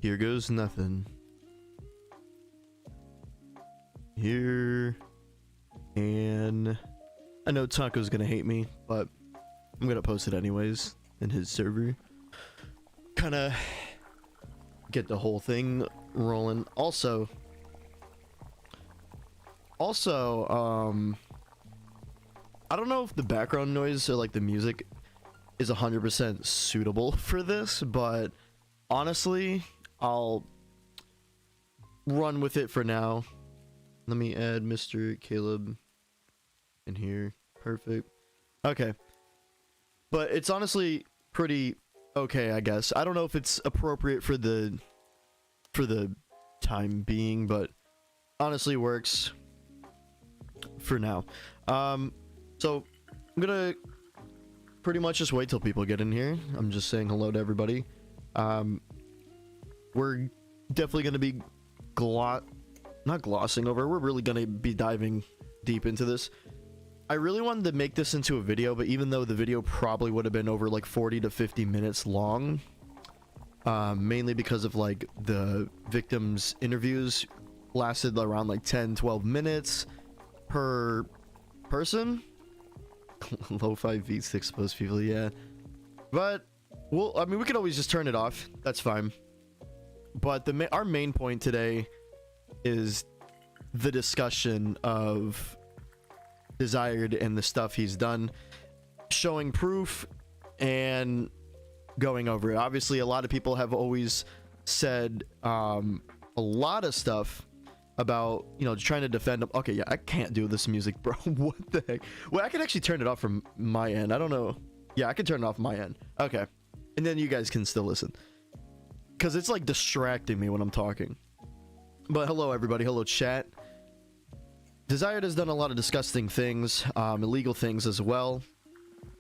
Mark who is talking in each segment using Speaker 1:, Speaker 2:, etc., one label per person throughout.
Speaker 1: Here goes nothing. Here. And I know Taco's gonna hate me, but I'm gonna post it anyways in his server. Kinda get the whole thing rolling. Also, I don't know if the background noise or like the music is 100% suitable for this, but honestly, I'll run with it for now. Let me add Mr. Caleb in here. Perfect. Okay. But it's honestly pretty okay, I guess. I don't know if it's appropriate for the time being, but honestly works for now. So I'm gonna pretty much just wait till people get in here. I'm just saying hello to everybody. We're definitely gonna be not glossing over. We're really gonna be diving deep into this. I really wanted to make this into a video, but even though the video probably would have been over like 40 to 50 minutes long, mainly because of like the victims' interviews lasted around like 10-12 minutes per person. Lo-fi beats to expose people, yeah. But well, I mean, we could always just turn it off. That's fine. But our main point today is the discussion of Dzired and the stuff he's done, showing proof and going over it. Obviously, a lot of people have always said a lot of stuff about, you know, trying to defend him. Okay, yeah, I can't do this music, bro. What the heck? Well, I can actually turn it off from my end. I don't know. Yeah, I can turn it off my end. Okay. And then you guys can still listen, because it's like distracting me when I'm talking. But hello, everybody. Hello, chat. Dzired has done a lot of disgusting things, illegal things as well.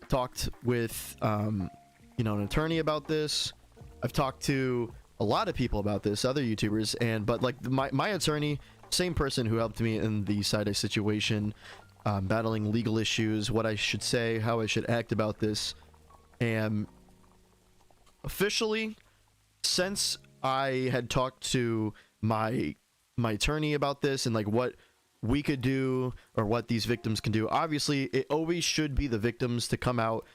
Speaker 1: Talked with, you know, an attorney about this. I've talked to a lot of people about this, other YouTubers, but like my attorney, same person who helped me in the side-eye situation, battling legal issues, what I should say, how I should act about this, and officially, since I had talked to my attorney about this and like what we could do or what these victims can do, obviously it always should be the victims to come out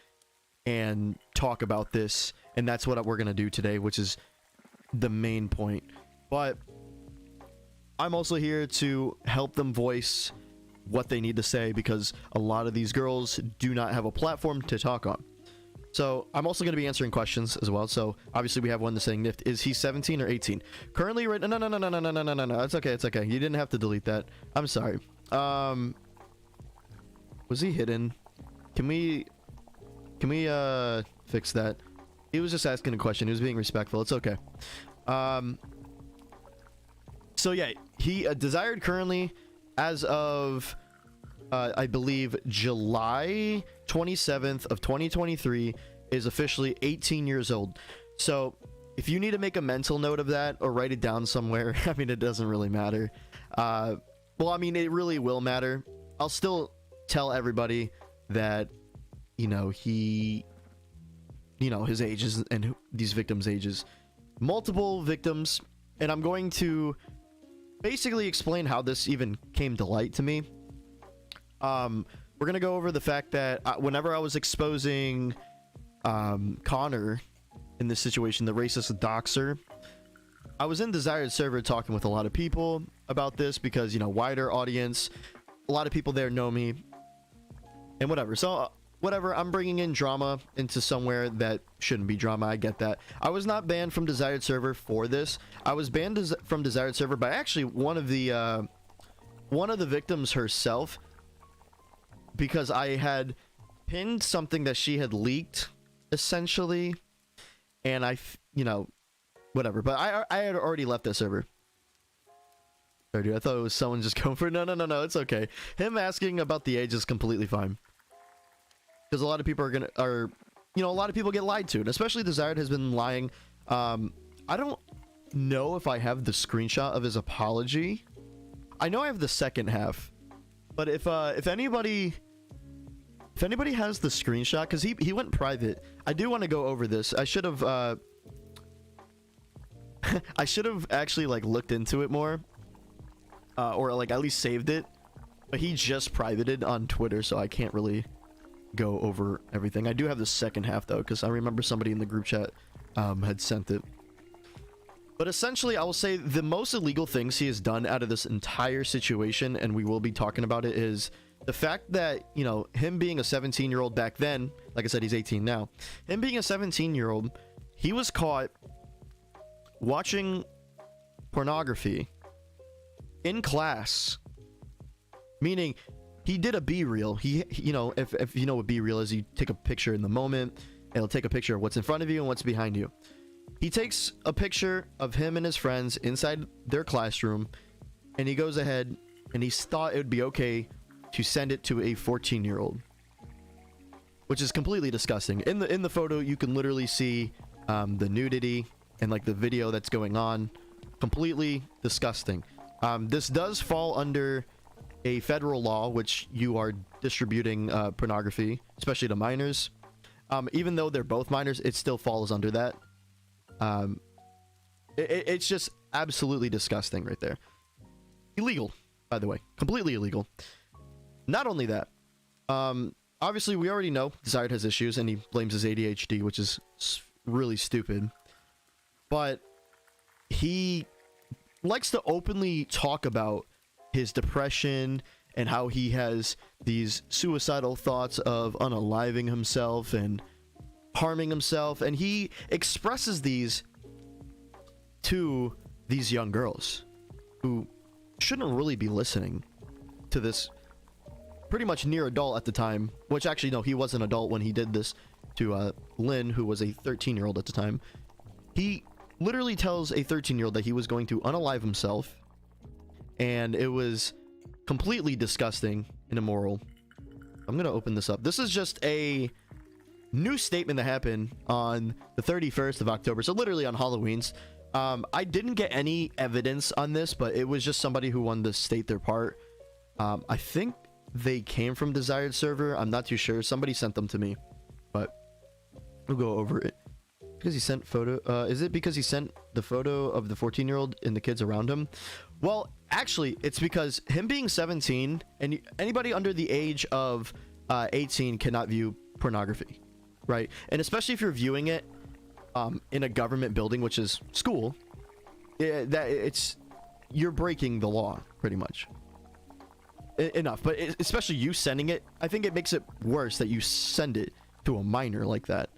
Speaker 1: and talk about this, and that's what we're gonna do today, which is the main point. But I'm also here to help them voice what they need to say, because a lot of these girls do not have a platform to talk on. So I'm also going to be answering questions as well. So obviously we have one that's saying, Nift, is he 17 or 18 currently? Right? No, it's okay, it's okay. You didn't have to delete that. I'm sorry. Was he hidden? Can we fix that? He was just asking a question. He was being respectful. It's okay. So yeah, he Dzired currently, as of I believe July 27th of 2023, is officially 18 years old. So if you need to make a mental note of that or write it down somewhere, I mean, it doesn't really matter. Well, I mean, it really will matter. I'll still tell everybody that, you know, his ages and these victims' ages. Multiple victims, and I'm going to basically explain how this even came to light to me. We're gonna go over the fact that whenever I was exposing Connor in this situation, the racist doxer, I was in the Dzired server talking with a lot of people about this because, you know, wider audience, a lot of people there know me and whatever. So whatever, I'm bringing in drama into somewhere that shouldn't be drama. I get that. I was not banned from Dzired server for this. I was banned from Dzired server by actually one of the victims herself, because I had pinned something that she had leaked, essentially, and you know, whatever. But I had already left that server. Sorry, dude, I thought it was someone just going for it. No, it's okay. Him asking about the age is completely fine, because a lot of people you know, a lot of people get lied to, and especially Dzired has been lying. I don't know if I have the screenshot of his apology. I know I have the second half, but if anybody has the screenshot, because he went private, I do want to go over this. I should have I should have actually like looked into it more, or like at least saved it. But he just privated on Twitter, so I can't really go over everything. I do have the second half though, because I remember somebody in the group chat had sent it. But essentially, I will say the most illegal things he has done out of this entire situation, and we will be talking about it, is the fact that, you know, him being a 17-year-old back then, like I said, he's 18 now. Him being a 17-year-old, he was caught watching pornography in class. Meaning, he did a B-reel. He you know, if you know what B-reel is, you take a picture in the moment, and it'll take a picture of what's in front of you and what's behind you. He takes a picture of him and his friends inside their classroom, and he goes ahead and he thought it would be okay to send it to a 14-year-old, which is completely disgusting. In the photo, you can literally see the nudity and like the video that's going on. Completely disgusting. This does fall under a federal law, which you are distributing pornography, especially to minors. Even though they're both minors, it still falls under that. It's just absolutely disgusting right there. Illegal, by the way. Completely illegal. Not only that, obviously we already know Dzired has issues and he blames his ADHD, which is really stupid. But he likes to openly talk about his depression and how he has these suicidal thoughts of unaliving himself and harming himself, and he expresses these to these young girls who shouldn't really be listening to this pretty much near adult at the time, which actually no, he was an adult when he did this to Lynn, who was a 13-year-old at the time. He literally tells a 13-year-old that he was going to unalive himself, and it was completely disgusting and immoral. I'm gonna open this up. This is just a new statement that happened on the 31st of October, so literally on Halloween's. I didn't get any evidence on this, but it was just somebody who wanted to state their part. I think they came from the dzired server. I'm not too sure. Somebody sent them to me, but we'll go over it. Because he sent photo, is it because he sent the photo of the 14-year-old and the kids around him? Well, actually, it's because him being 17 and anybody under the age of 18 cannot view pornography, right? And especially if you're viewing it in a government building, which is school, you're breaking the law pretty much. Enough, but especially you sending it, I think it makes it worse that you send it to a minor like that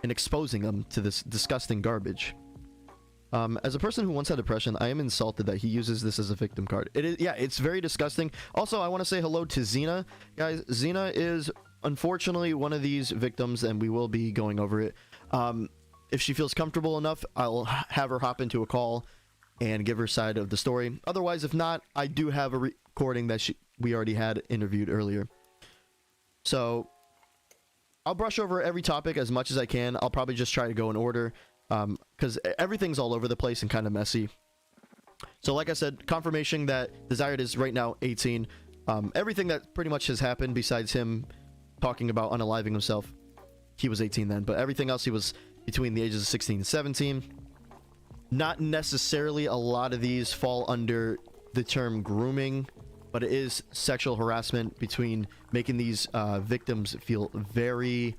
Speaker 1: and exposing them to this disgusting garbage. As a person who once had depression, I am insulted that he uses this as a victim card. It is, yeah, it's very disgusting. Also, I want to say hello to Xena. Guys, Xena is unfortunately one of these victims, and we will be going over it. If she feels comfortable enough, I'll have her hop into a call and give her side of the story. Otherwise, if not, I do have a recording that we already had interviewed earlier. So I'll brush over every topic as much as I can. I'll probably just try to go in order, because everything's all over the place and kind of messy. So like I said, confirmation that Dzired is right now 18. Everything that pretty much has happened besides him talking about unaliving himself, he was 18 then, but everything else he was between the ages of 16 and 17. Not necessarily a lot of these fall under the term grooming, but it is sexual harassment between making these victims feel very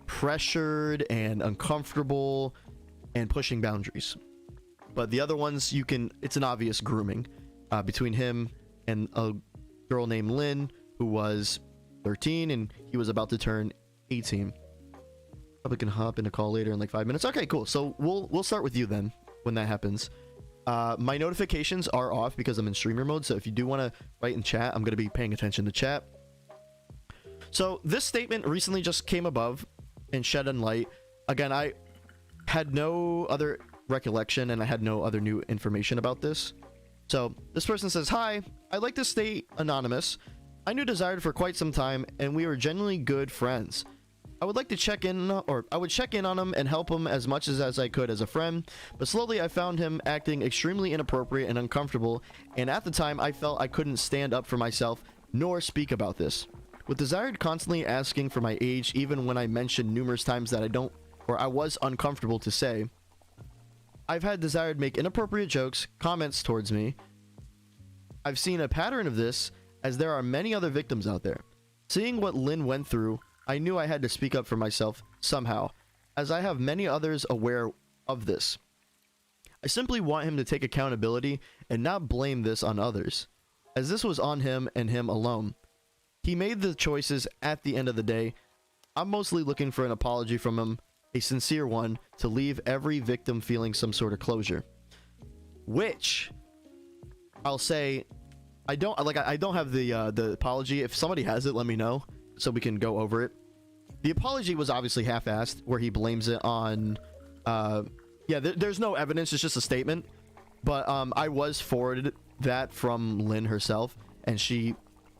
Speaker 1: pressured and uncomfortable and pushing boundaries. But the other ones, it's an obvious grooming between him and a girl named Lynn, who was 13 and he was about to turn 18. Probably can hop in a call later in like 5 minutes. Okay, cool. So we'll start with you then when that happens. My notifications are off because I'm in streamer mode, so if you do want to write in chat, I'm going to be paying attention to chat. So this statement recently just came above and shed on light. Again, I had no other recollection and I had no other new information about this. So this person says, "Hi, I'd like to stay anonymous. I knew Dzired for quite some time and we were genuinely good friends. I would like to check in, or I would check in on him and help him as much as I could as a friend, but slowly I found him acting extremely inappropriate and uncomfortable, and at the time I felt I couldn't stand up for myself nor speak about this. With Dzired constantly asking for my age, even when I mentioned numerous times that I was uncomfortable to say, I've had Desired make inappropriate jokes, comments towards me. I've seen a pattern of this, as there are many other victims out there. Seeing what Lynn went through, I knew I had to speak up for myself somehow, as I have many others aware of this. I simply want him to take accountability and not blame this on others, as this was on him and him alone. He made the choices at the end of the day. I'm mostly looking for an apology from him, a sincere one, to leave every victim feeling some sort of closure. Which, I'll say, I don't have the apology. If somebody has it, let me know so we can go over it. The apology was obviously half-assed, where he blames it on yeah, there's no evidence, it's just a statement. But I was forwarded that from Lynn herself, and she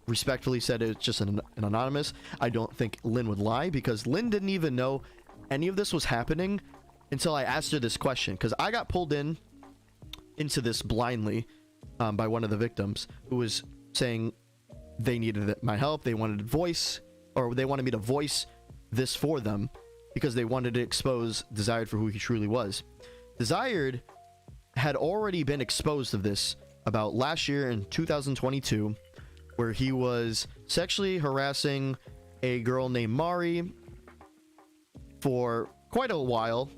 Speaker 1: respectfully said it's just an anonymous. I don't think Lynn would lie, because Lynn didn't even know any of this was happening until I asked her this question, because I got pulled into this blindly by one of the victims, who was saying they needed my help, they wanted they wanted me to voice this for them because they wanted to expose Desired for who he truly was. Desired had already been exposed of this about last year in 2022, where he was sexually harassing a girl named Mari for quite a while.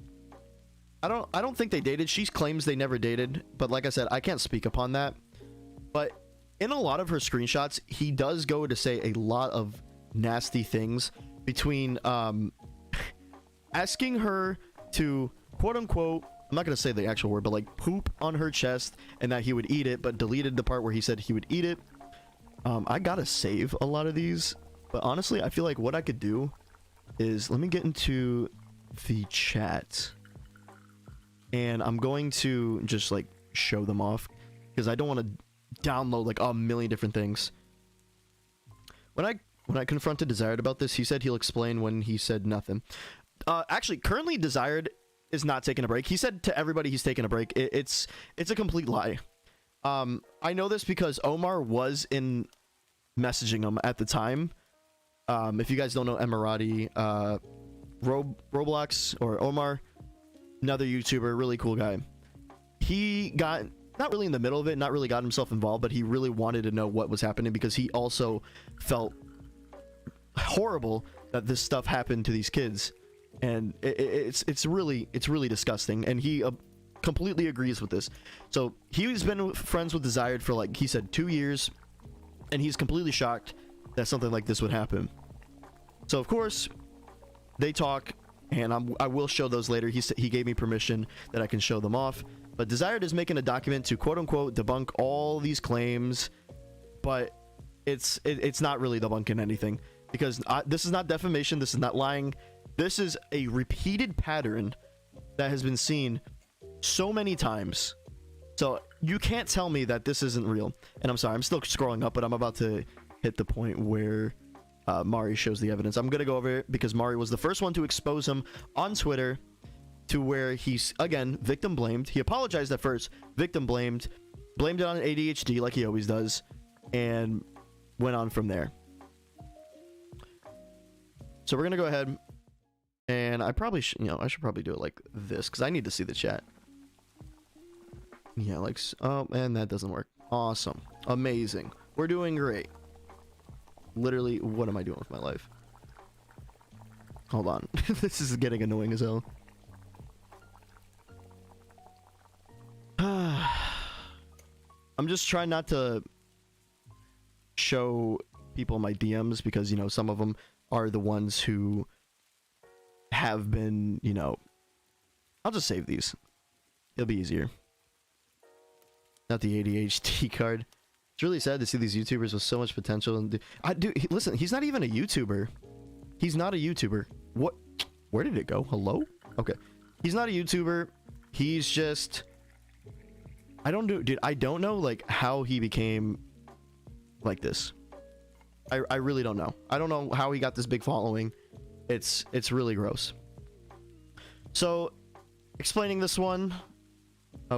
Speaker 1: I don't think they dated. She claims they never dated, but like I said, I can't speak upon that. But in a lot of her screenshots, he does go to say a lot of nasty things, between asking her to, quote unquote, I'm not going to say the actual word, but like poop on her chest, and that he would eat it, but deleted the part where he said he would eat it. I gotta save a lot of these, but honestly, I feel like what I could do is, let me get into the chat, and I'm going to just like show them off, because I don't want to download like a million different things. When I confronted Desired about this, he said he'll explain when he said nothing. Actually, currently Desired is not taking a break. He said to everybody he's taking a break. It's a complete lie. I know this because Omar was in messaging him at the time. If you guys don't know Emirati, Roblox, or Omar, another YouTuber, really cool guy. He got, not really in the middle of it, not really got himself involved, but he really wanted to know what was happening, because he also felt horrible that this stuff happened to these kids, and it's really disgusting, and he completely agrees with this. So he's been friends with Desired for, like he said, 2 years, and he's completely shocked that something like this would happen. So of course they talk, and I will show those later. He gave me permission that I can show them off, but Desired is making a document to, quote unquote, debunk all these claims, but it's not really debunking anything, because this is not defamation, this is not lying, this is a repeated pattern that has been seen so many times. So you can't tell me that this isn't real. And I'm sorry, I'm still scrolling up, but I'm about to hit the point where Mari shows the evidence. I'm gonna go over it because Mari was the first one to expose him on Twitter, to where he's, again, victim blamed. He apologized at first, victim blamed it on ADHD like he always does, and went on from there. So we're gonna go ahead, and I probably I should probably do it like this, because I need to see the chat. Yeah, like, oh, and that doesn't work. Awesome, amazing, we're doing great. Literally, what am I doing with my life? Hold on. This is getting annoying as hell. I'm just trying not to show people my DMs, because some of them are the ones who have been, I'll just save these. It'll be easier. Not the ADHD card. It's really sad to see these YouTubers with so much potential. And listen, he's not even a YouTuber. He's not a YouTuber. What? Where did it go? Hello? Okay. He's not a YouTuber. He's just, I don't know like how he became like this. I really don't know. I don't know how he got this big following. It's really gross. So, explaining this one,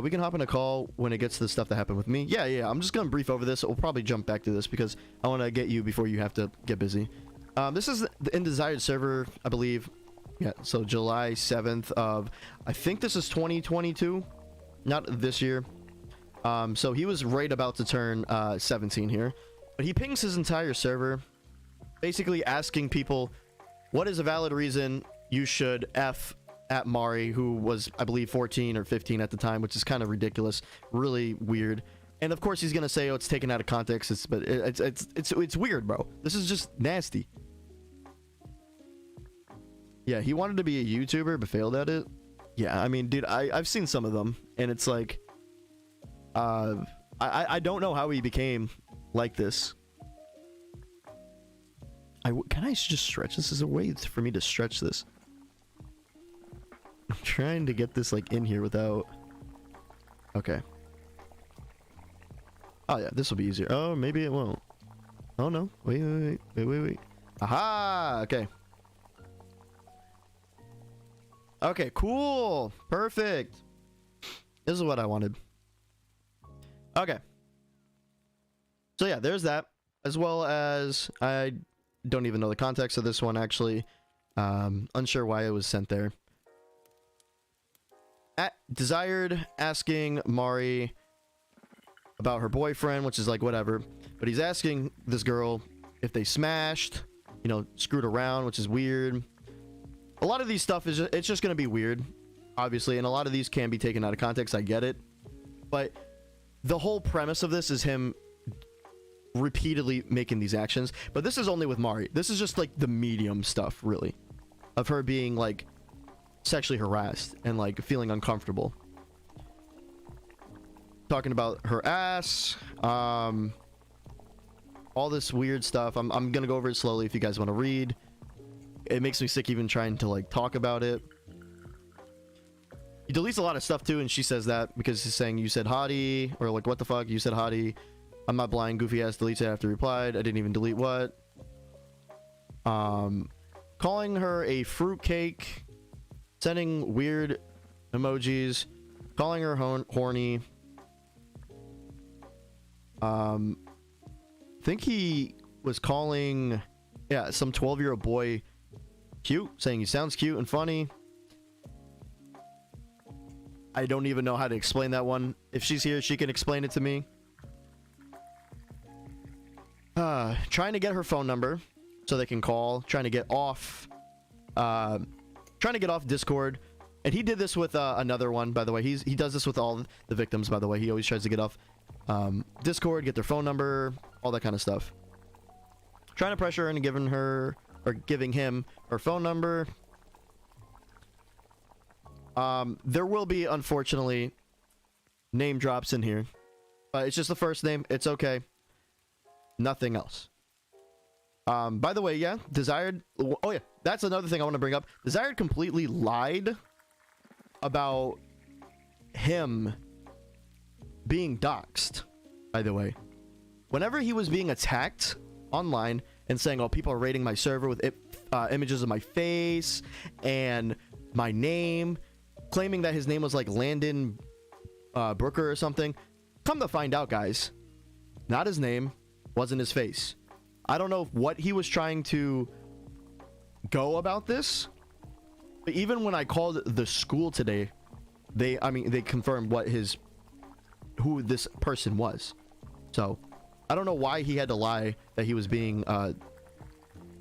Speaker 1: we can hop in a call when it gets to the stuff that happened with me. Yeah, I'm just gonna brief over this. We'll probably jump back to this because I want to get you before you have to get busy. This is the Dzired server, I believe. Yeah, so July 7th of, I think this is 2022. not this year. So he was right about to turn 17 here, but he pings his entire server, basically asking people, what is a valid reason you should F at Mari, who was, I believe, 14 or 15 at the time, which is kind of ridiculous, really weird. And of course he's gonna say, oh, it's taken out of context. But it's weird, bro. This is just nasty. Yeah, he wanted to be a YouTuber but failed at it. Yeah, I mean, dude, I've seen some of them, and it's like, I don't know how he became like this. Can I just stretch this? Is a way for me to stretch this? I'm trying to get this like in here without. Okay. Oh yeah, this will be easier. Oh, maybe it won't. Oh no! Wait. Aha! Okay. Okay, cool. Perfect. This is what I wanted. Okay. So yeah, there's that. As well as, I don't even know the context of this one, actually. Unsure why it was sent there. Dzired asking Mari about her boyfriend, which is like, whatever. But he's asking this girl if they smashed, you know, screwed around, which is weird. A lot of these stuff is it's just going to be weird, obviously, and a lot of these can be taken out of context. I get it. But the whole premise of this is him repeatedly making these actions. But this is only with Mari. This is just like the medium stuff, really, of her being like sexually harassed and like feeling uncomfortable. Talking about her ass, all this weird stuff. I'm going to go over it slowly if you guys want to read. It makes me sick even trying to like talk about it. He deletes a lot of stuff too, and she says that because he's saying you said hottie, or like what the fuck, you said hottie. I'm not blind. Goofy ass deletes it after replied. I didn't even delete what. Calling her a fruitcake, sending weird emojis, calling her horny. I think he was calling, yeah, some 12-year-old boy cute, saying he sounds cute and funny. I don't even know how to explain that one. If she's here, she can explain it to me. Trying to get her phone number so they can call. Trying to get off Discord. And he did this with another one, by the way. He does this with all the victims, by the way. He always tries to get off Discord, get their phone number, all that kind of stuff. Trying to pressure her into giving him her phone number. There will be, unfortunately, name drops in here, but it's just the first name. It's okay. Nothing else. By the way, yeah, Dzired. Oh yeah, that's another thing I want to bring up. Dzired completely lied about him being doxxed. By the way, whenever he was being attacked online and saying, "Oh, people are raiding my server with images of my face and my name," claiming that his name was like Landon Brooker or something. Come to find out, guys, not his name, wasn't his face. I don't know what he was trying to go about this, but even when I called the school today, they confirmed who this person was. So I don't know why he had to lie that he was being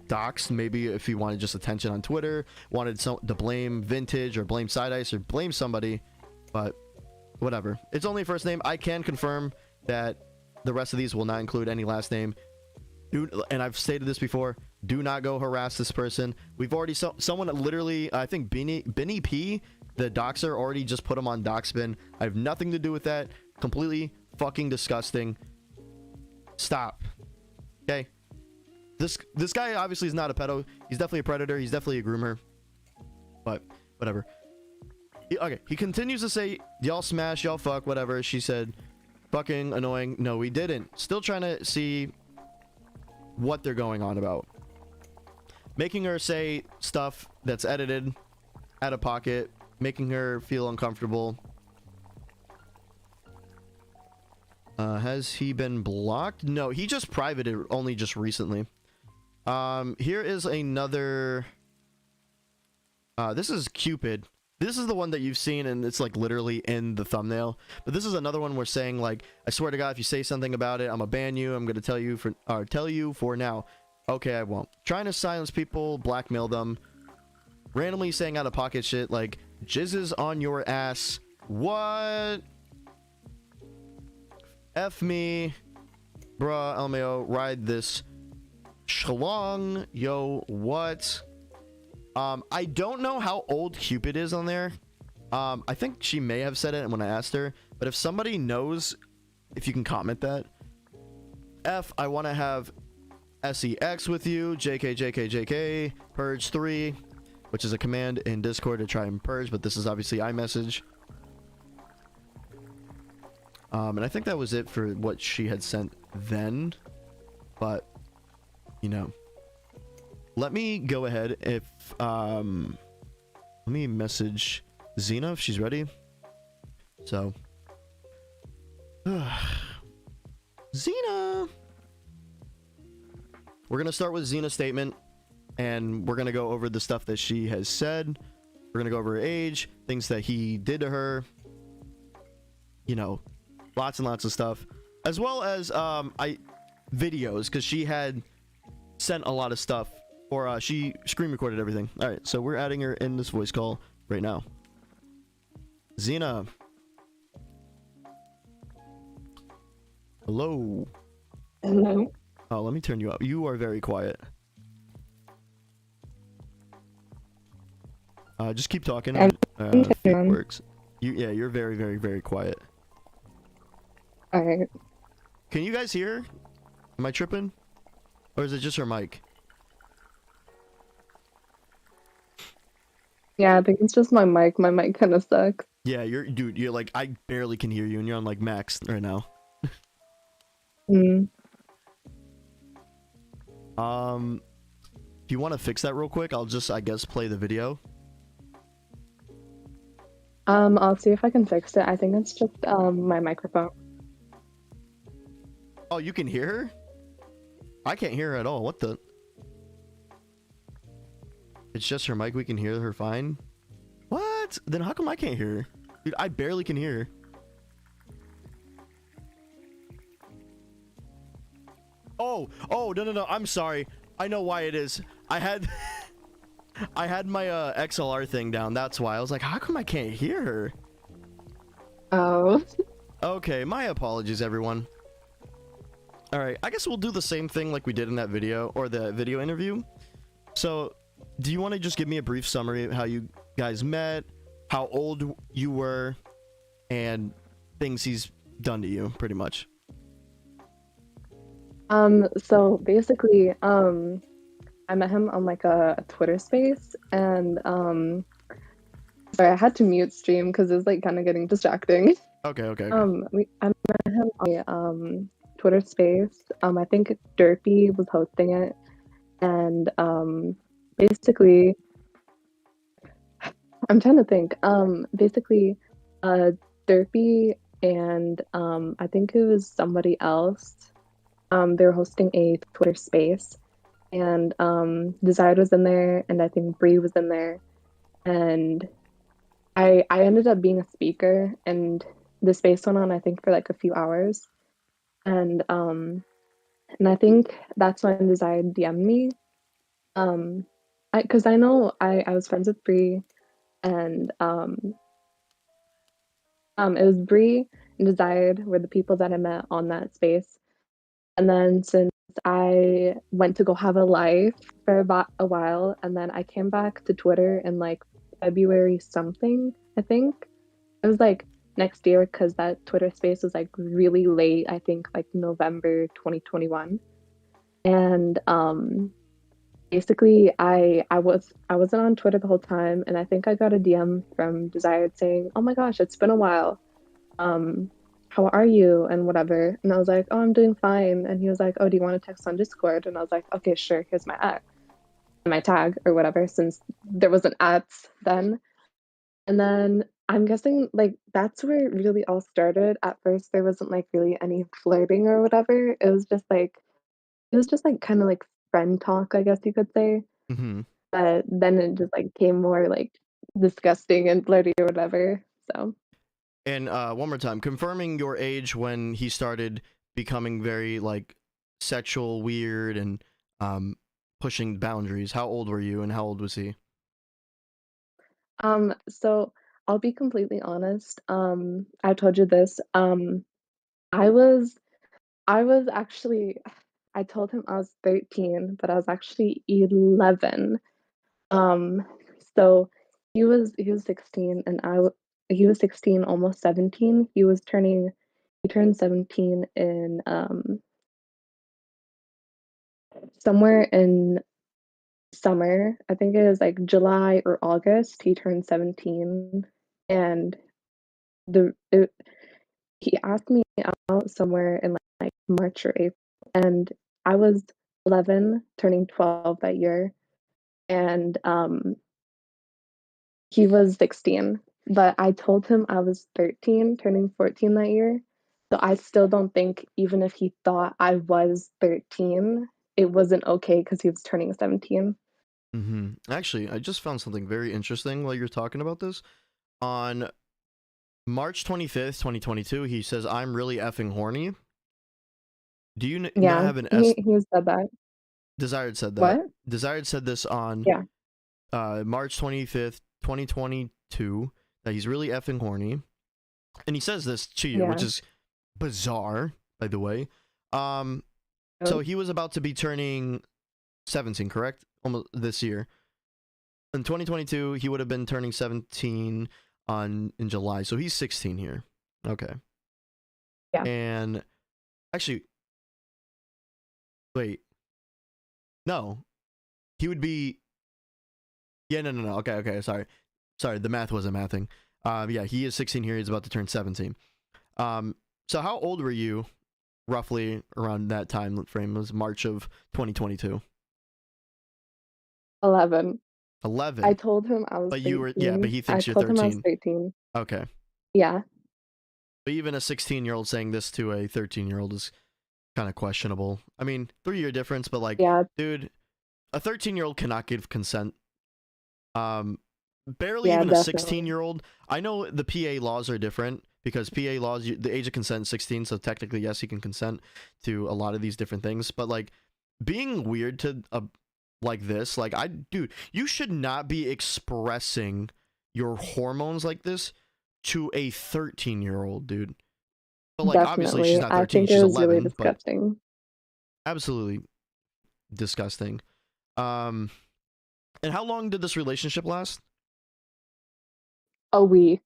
Speaker 1: doxxed. Maybe if he wanted just attention on Twitter, wanted to blame Vintage or blame Sydiced or blame somebody, but whatever. It's only first name. I can confirm that the rest of these will not include any last name. And I've stated this before, do not go harass this person. We've already someone literally, I think Benny P, the doxer, already just put him on doxbin. I have nothing to do with that. Completely fucking disgusting. Stop. Okay. This guy obviously is not a pedo. He's definitely a predator. He's definitely a groomer. But whatever. Okay. He continues to say, y'all smash, y'all fuck, whatever. She said, fucking annoying. No, we didn't. Still trying to see what they're going on about. Making her say stuff that's edited, out of pocket, making her feel uncomfortable. Has he been blocked? No, he just privated only just recently. Here is another. This is Cupid. This is the one that you've seen, and it's like literally in the thumbnail. But this is another one we're saying like, I swear to God, if you say something about it, I'm gonna ban you. I'm gonna tell you for now. Okay, I won't. Trying to silence people, blackmail them, randomly saying out of pocket shit like jizzes on your ass. What? F me, bruh. LMAO, ride this schlong. Yo, what? I don't know how old Cupid is on there. I think she may have said it when I asked her, but if somebody knows, if you can comment that. F, I want to have SEX with you. JK, purge 3, which is a command in Discord to try and purge, but this is obviously iMessage. And I think that was it for what she had sent then, but, you know. Let me go ahead if, let me message Xena if she's ready. So, Xena! We're going to start with Xena's statement, and we're going to go over the stuff that she has said. We're going to go over her age, things that he did to her, you know, lots and lots of stuff, as well as, videos, because she had sent a lot of stuff. Or she screen recorded everything. All right, so we're adding her in this voice call right now. Xena. Hello.
Speaker 2: Hello.
Speaker 1: Oh, let me turn you up. You are very quiet. Just keep talking. If it works. Yeah, you're very, very, very quiet.
Speaker 2: All right.
Speaker 1: Can you guys hear her? Am I tripping? Or is it just her mic?
Speaker 2: Yeah, I think it's just my mic. My mic kind of sucks.
Speaker 1: Yeah, you're like, I barely can hear you, and you're on like max right now.
Speaker 2: Mm.
Speaker 1: If you want to fix that real quick, I'll just, I guess, play the video.
Speaker 2: I'll see if I can fix it. I think it's just my microphone.
Speaker 1: Oh, you can hear her? I can't hear her at all. What the? It's just her mic. We can hear her fine. What? Then how come I can't hear her? Dude, I barely can hear her. Oh, no. I'm sorry. I know why it is. I had I had my XLR thing down. That's why. I was like, how come I can't hear her?
Speaker 2: Oh.
Speaker 1: Okay, my apologies, everyone. All right, I guess we'll do the same thing like we did in that video, or the video interview. So, do you want to just give me a brief summary of how you guys met, how old you were, and things he's done to you, pretty much?
Speaker 2: So basically, I met him on like a Twitter space, and sorry, I had to mute stream because it was like kind of getting distracting.
Speaker 1: Okay.
Speaker 2: I met him on a Twitter space. I think Derpy was hosting it, and basically, I'm trying to think. Basically, Derpy and I think it was somebody else. They were hosting a Twitter space, and Dzired was in there, and I think Bree was in there, and I ended up being a speaker, and the space went on I think for like a few hours, and I think that's when Dzired DM'd me, because I know I was friends with Bree, and it was Bree and Dzired were the people that I met on that space. And then since I went to go have a life for about a while, and then I came back to Twitter in like February something, I think. It was like next year because that Twitter space was like really late, I think like November 2021. And basically I wasn't on Twitter the whole time, and I think I got a DM from Desired saying, "Oh my gosh, it's been a while. How are you?" and whatever. And I was like, "Oh, I'm doing fine." And he was like, "Oh, do you want to text on Discord?" And I was like, "Okay, sure. Here's my tag or whatever," since there wasn't ads then. And then I'm guessing like that's where it really all started. At first, there wasn't like really any flirting or whatever. It was just like kind of like friend talk, I guess you could say.
Speaker 1: Mm-hmm.
Speaker 2: But then it just like came more like disgusting and bloody or whatever. So
Speaker 1: And one more time, confirming your age when he started becoming very like sexual, weird, and pushing boundaries. How old were you, and how old was he?
Speaker 2: so I'll be completely honest. I told you this. I was I was actually I told him I was 13, but I was actually 11. Um, so he was 16 and he was 16, almost 17. He turned 17 in somewhere in summer. I think it was like July or August. He turned 17 and the it, he asked me out somewhere in like March or April and I was 11 turning 12 that year and he was 16, but I told him I was 13, turning 14 that year. So I still don't think, even if he thought I was 13, it wasn't okay because he was turning 17.
Speaker 1: Actually, I just found something very interesting while you're talking about this. On March 25th, 2022, he says, "I'm really effing horny." Do you not
Speaker 2: Yeah,
Speaker 1: have an S?
Speaker 2: he said that.
Speaker 1: Desired said that.
Speaker 2: What?
Speaker 1: Desired said this on
Speaker 2: Yeah,
Speaker 1: March 25th, 2022, that he's really effing horny. And he says this to you, which
Speaker 2: yeah.
Speaker 1: is bizarre, by the way. So
Speaker 2: Oh,
Speaker 1: he was about to be turning 17, correct? Almost this year. In 2022, he would have been turning 17 in July. So he's 16 here. Okay.
Speaker 2: yeah.
Speaker 1: And actually, wait. No. He would be Yeah, no. Okay, sorry. Sorry, the math wasn't mathing. Yeah, he is 16 here. He's about to turn 17. So how old were you roughly around that time frame? It was March of 2022.
Speaker 2: 11. I
Speaker 1: 11.
Speaker 2: told him I was
Speaker 1: But but
Speaker 2: 13.
Speaker 1: he
Speaker 2: I
Speaker 1: thinks you're
Speaker 2: told him I was
Speaker 1: 13.
Speaker 2: 13.
Speaker 1: Okay.
Speaker 2: Yeah,
Speaker 1: But even a 16-year-old saying this to a 13-year-old is kind of questionable. I mean, 3-year difference, but like,
Speaker 2: yeah,
Speaker 1: dude, a 13-year-old cannot give consent. Um, Barely
Speaker 2: yeah,
Speaker 1: even a
Speaker 2: definitely.
Speaker 1: 16-year-old. I know the PA laws are different because PA laws, the age of consent is 16, so technically, yes, you can consent to a lot of these different things. But like, being weird to like this, like dude, you should not be expressing your hormones like this to a 13-year-old, dude. But like, obviously, she's
Speaker 2: Definitely.
Speaker 1: not
Speaker 2: I
Speaker 1: 13,
Speaker 2: think it
Speaker 1: she's
Speaker 2: was really
Speaker 1: 11, but
Speaker 2: disgusting.
Speaker 1: absolutely disgusting. Um, and how long did this relationship last?
Speaker 2: A week.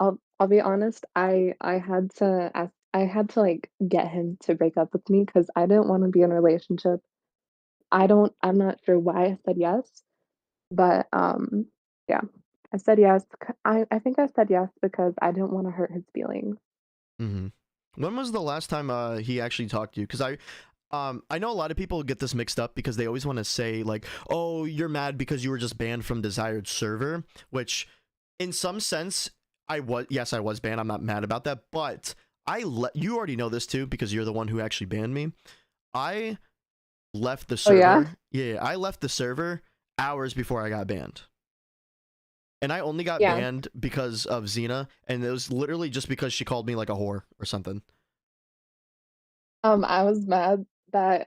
Speaker 2: I'll be honest, I had to like get him to break up with me because I didn't want to be in a relationship. I'm not sure why I said yes, but yeah. I said yes. I think I said yes because I didn't want to hurt his feelings.
Speaker 1: hmm When was the last time he actually talked to you? Because I know a lot of people get this mixed up because they always want to say like, "Oh, you're mad because you were just banned from Desired server," which, in some sense, I was banned. I'm not mad about that, but you already know this too because you're the one who actually banned me. I left the
Speaker 2: Oh yeah?
Speaker 1: server. Yeah, I left the server hours before I got banned. And I only got
Speaker 2: Yeah.
Speaker 1: banned because of Xena, and it was literally just because she called me like a whore or something.
Speaker 2: I was mad that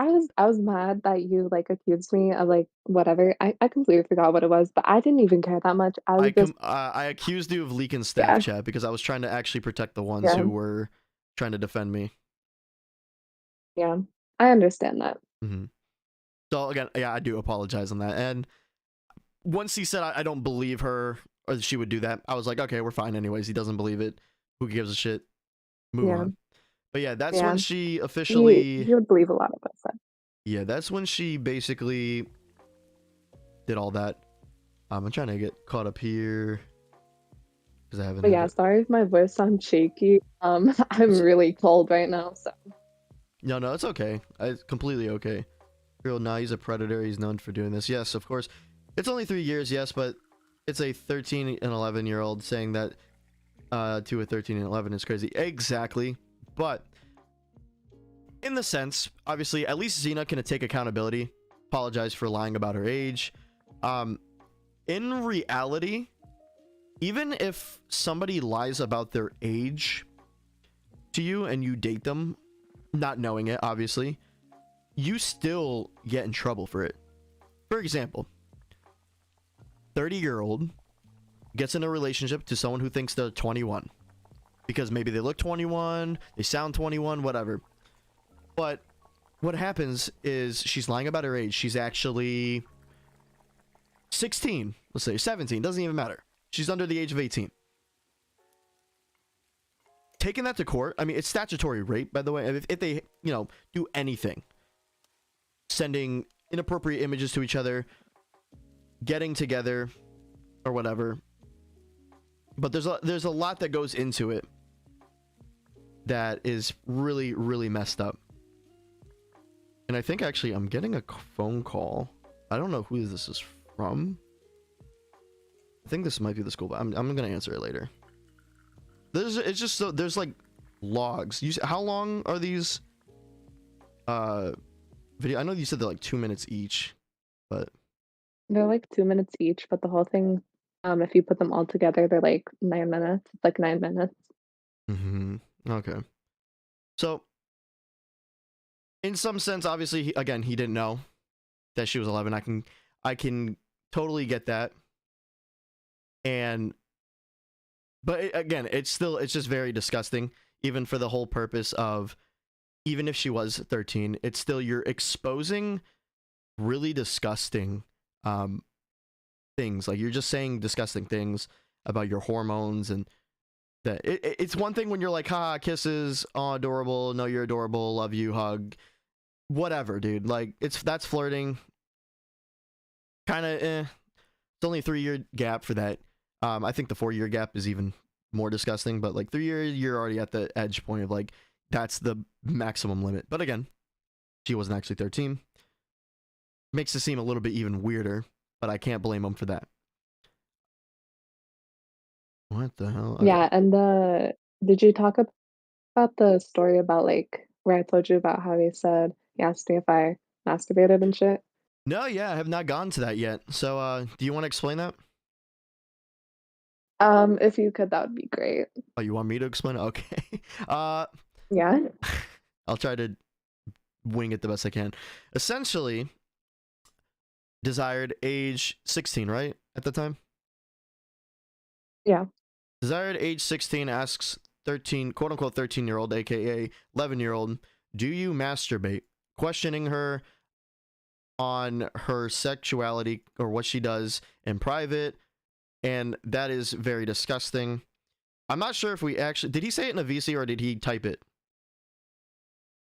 Speaker 2: I was mad that you like accused me of like whatever. I completely forgot what it was, but I didn't even care that much. I was just
Speaker 1: I accused you of leaking staff
Speaker 2: yeah,
Speaker 1: chat because I was trying to actually protect the ones
Speaker 2: yeah,
Speaker 1: who were trying to defend me.
Speaker 2: yeah. I understand that.
Speaker 1: hmm So again, yeah, I do apologize on that. And once he said I don't believe her or she would do that, I was like, okay, we're fine anyways. He doesn't believe it. Who gives a shit? Move
Speaker 2: Yeah,
Speaker 1: on. But yeah, that's when
Speaker 2: yeah.
Speaker 1: she
Speaker 2: He
Speaker 1: officially.
Speaker 2: would believe a lot of us.
Speaker 1: Yeah, that's when she basically did all that. I'm trying to get caught up here because I haven't
Speaker 2: But
Speaker 1: had
Speaker 2: yeah,
Speaker 1: it.
Speaker 2: sorry if my voice sounds shaky. I'm really cold right now, so
Speaker 1: No, it's okay. It's completely okay. Girl, nah, he's a predator. He's known for doing this. Yes, of course. It's only 3 years, yes, but it's a 13 and 11-year-old saying that to a 13 and 11 is crazy. Exactly. But in the sense, obviously, at least Xena can take accountability, apologize for lying about her age. Um, in reality, even if somebody lies about their age to you and you date them, not knowing it, obviously, you still get in trouble for it. For example, 30-year-old gets in a relationship to someone who thinks they're 21 because maybe they look 21, they sound 21, whatever. But what happens is she's lying about her age. She's actually 16, let's say 17, doesn't even matter. She's under the age of 18. Taking that to court, I mean, it's statutory rape, by the way. If they, you know, do anything, sending inappropriate images to each other, getting together, or whatever. But there's a lot that goes into it that is really, really messed up. And I think actually I'm getting a phone call. I don't know who this is from. I think this might be the school, but I'm gonna answer it later. It's just so there's like logs. How long are these video? I know you said they're like 2 minutes each, but
Speaker 2: They're like 2 minutes each, but the whole thing, if you put them all together, they're like 9 minutes. It's like 9 minutes.
Speaker 1: Okay. So in some sense, obviously, again, he didn't know that she was 11. I can totally get that. But again, it's just very disgusting, even for the whole purpose of, even if she was 13, it's still, you're exposing really disgusting things. Like, you're just saying disgusting things about your hormones, and that it's one thing when you're like, ha, kisses, oh, adorable, no, you're adorable, love you, hug, whatever, dude. Like, that's flirting. Kind of it's only a 3-year gap for that. I think the 4-year gap is even more disgusting, but like 3 years, you're already at the edge point of like, that's the maximum limit. But again, she wasn't actually 13. Makes it seem a little bit even weirder, but I can't blame him for that. What the hell? Okay.
Speaker 2: Yeah, and did you talk about the story about like where I told you about how he asked me if I masturbated and shit?
Speaker 1: No, yeah, I have not gotten to that yet. So, do you want to explain that?
Speaker 2: If you could, that would be great.
Speaker 1: Oh, you want me to explain it? Okay.
Speaker 2: Yeah.
Speaker 1: I'll try to wing it the best I can. Essentially, Desired, age 16, right? At the time?
Speaker 2: Yeah.
Speaker 1: Desired, age 16, asks 13, quote unquote 13-year-old, aka 11-year-old, do you masturbate? Questioning her on her sexuality or what she does in private. And that is very disgusting. I'm not sure if we actually... Did he say it in a VC or did he type it?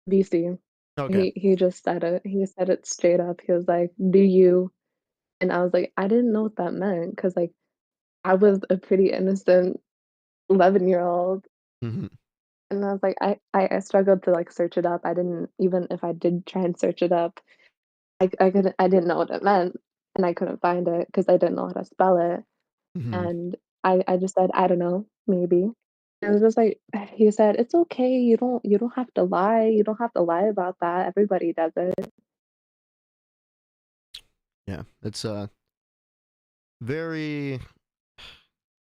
Speaker 2: VC.
Speaker 1: Okay.
Speaker 2: He just said it. He said it straight up. He was like, "Do you?" And I was like, I didn't know what that meant because like I was a pretty innocent 11-year-old,
Speaker 1: Mm-hmm.
Speaker 2: and I was like, I struggled to like search it up. I didn't even if I did try and search it up, I didn't know what it meant, and I couldn't find it because I didn't know how to spell it.
Speaker 1: Mm-hmm.
Speaker 2: And I just said, I don't know, maybe. And it was just like he said, it's okay. You don't have to lie. You don't have to lie about that. Everybody does it.
Speaker 1: Yeah, it's a very,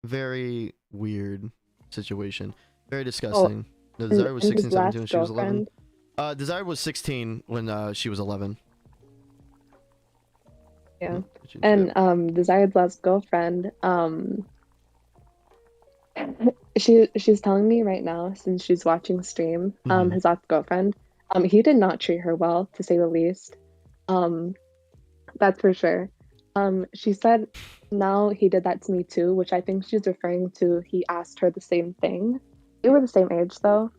Speaker 1: very weird situation. Very
Speaker 2: Oh,
Speaker 1: disgusting. No, Desire was
Speaker 2: and
Speaker 1: 16,
Speaker 2: his
Speaker 1: 17
Speaker 2: last
Speaker 1: when she was 11.
Speaker 2: girlfriend,
Speaker 1: Desire was 16 when she was 11.
Speaker 2: yeah.
Speaker 1: Which is,
Speaker 2: And
Speaker 1: yeah.
Speaker 2: Desired's last girlfriend, she's telling me right now since she's watching stream,
Speaker 1: Mm-hmm.
Speaker 2: his last girlfriend, he did not treat her well, to say the least. Um, that's for sure. She said now he did that to me too, which I think she's referring to he asked her the same thing. They were the same age though,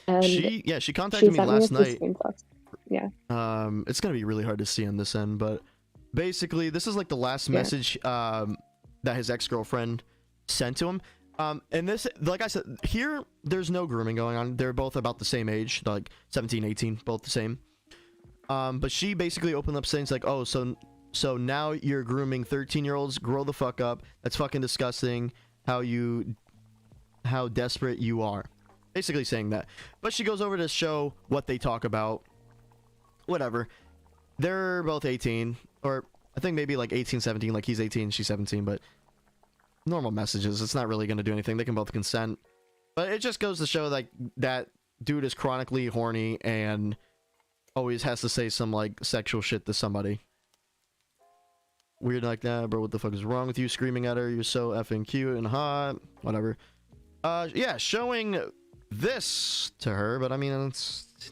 Speaker 2: and
Speaker 1: She
Speaker 2: she
Speaker 1: contacted me
Speaker 2: sent me a
Speaker 1: last
Speaker 2: few
Speaker 1: night.
Speaker 2: screenshots. Yeah,
Speaker 1: It's gonna be really hard to see on this end, but basically this is like the last
Speaker 2: yeah.
Speaker 1: message that his ex-girlfriend sent to him. And this, like I said, here there's no grooming going on. They're both about the same age, like 17, 18, both the same. But she basically opened up saying like, oh, so now you're grooming 13-year-olds, grow the fuck up. That's fucking disgusting. How desperate you are. Basically saying that. But she goes over to show what they talk about. Whatever. They're both 18, or I think maybe like 18, 17, like he's 18, she's 17, but normal messages. It's not really going to do anything. They can both consent. But it just goes to show like that dude is chronically horny and always has to say some like sexual shit to somebody. Weird like that, bro. What the fuck is wrong with you? Screaming at her. You're so effing cute and hot. Whatever. Yeah, showing this to her, but I mean, it's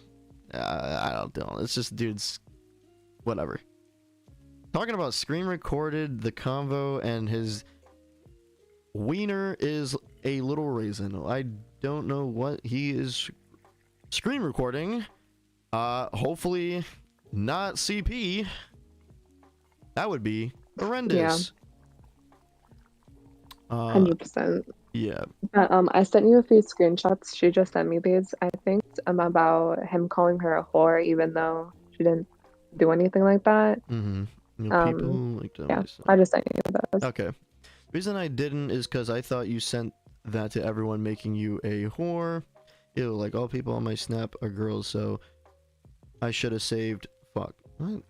Speaker 1: I don't know. It's just dudes. Whatever. Talking about screen recorded the convo and his wiener is a little raisin. I don't know what he is screen recording. Hopefully not CP. That would be horrendous.
Speaker 2: Yeah. 100%.
Speaker 1: Yeah.
Speaker 2: I sent you a few screenshots. She just sent me these, I think, about him calling her a whore, even though she didn't do anything like that.
Speaker 1: Mm-hmm. You know, people like that.
Speaker 2: Yeah, I just sent you those.
Speaker 1: Okay. Reason I didn't is because I thought you sent that to everyone, making you a whore. Ew, like all people on my snap are girls, so I should have saved. Fuck. What?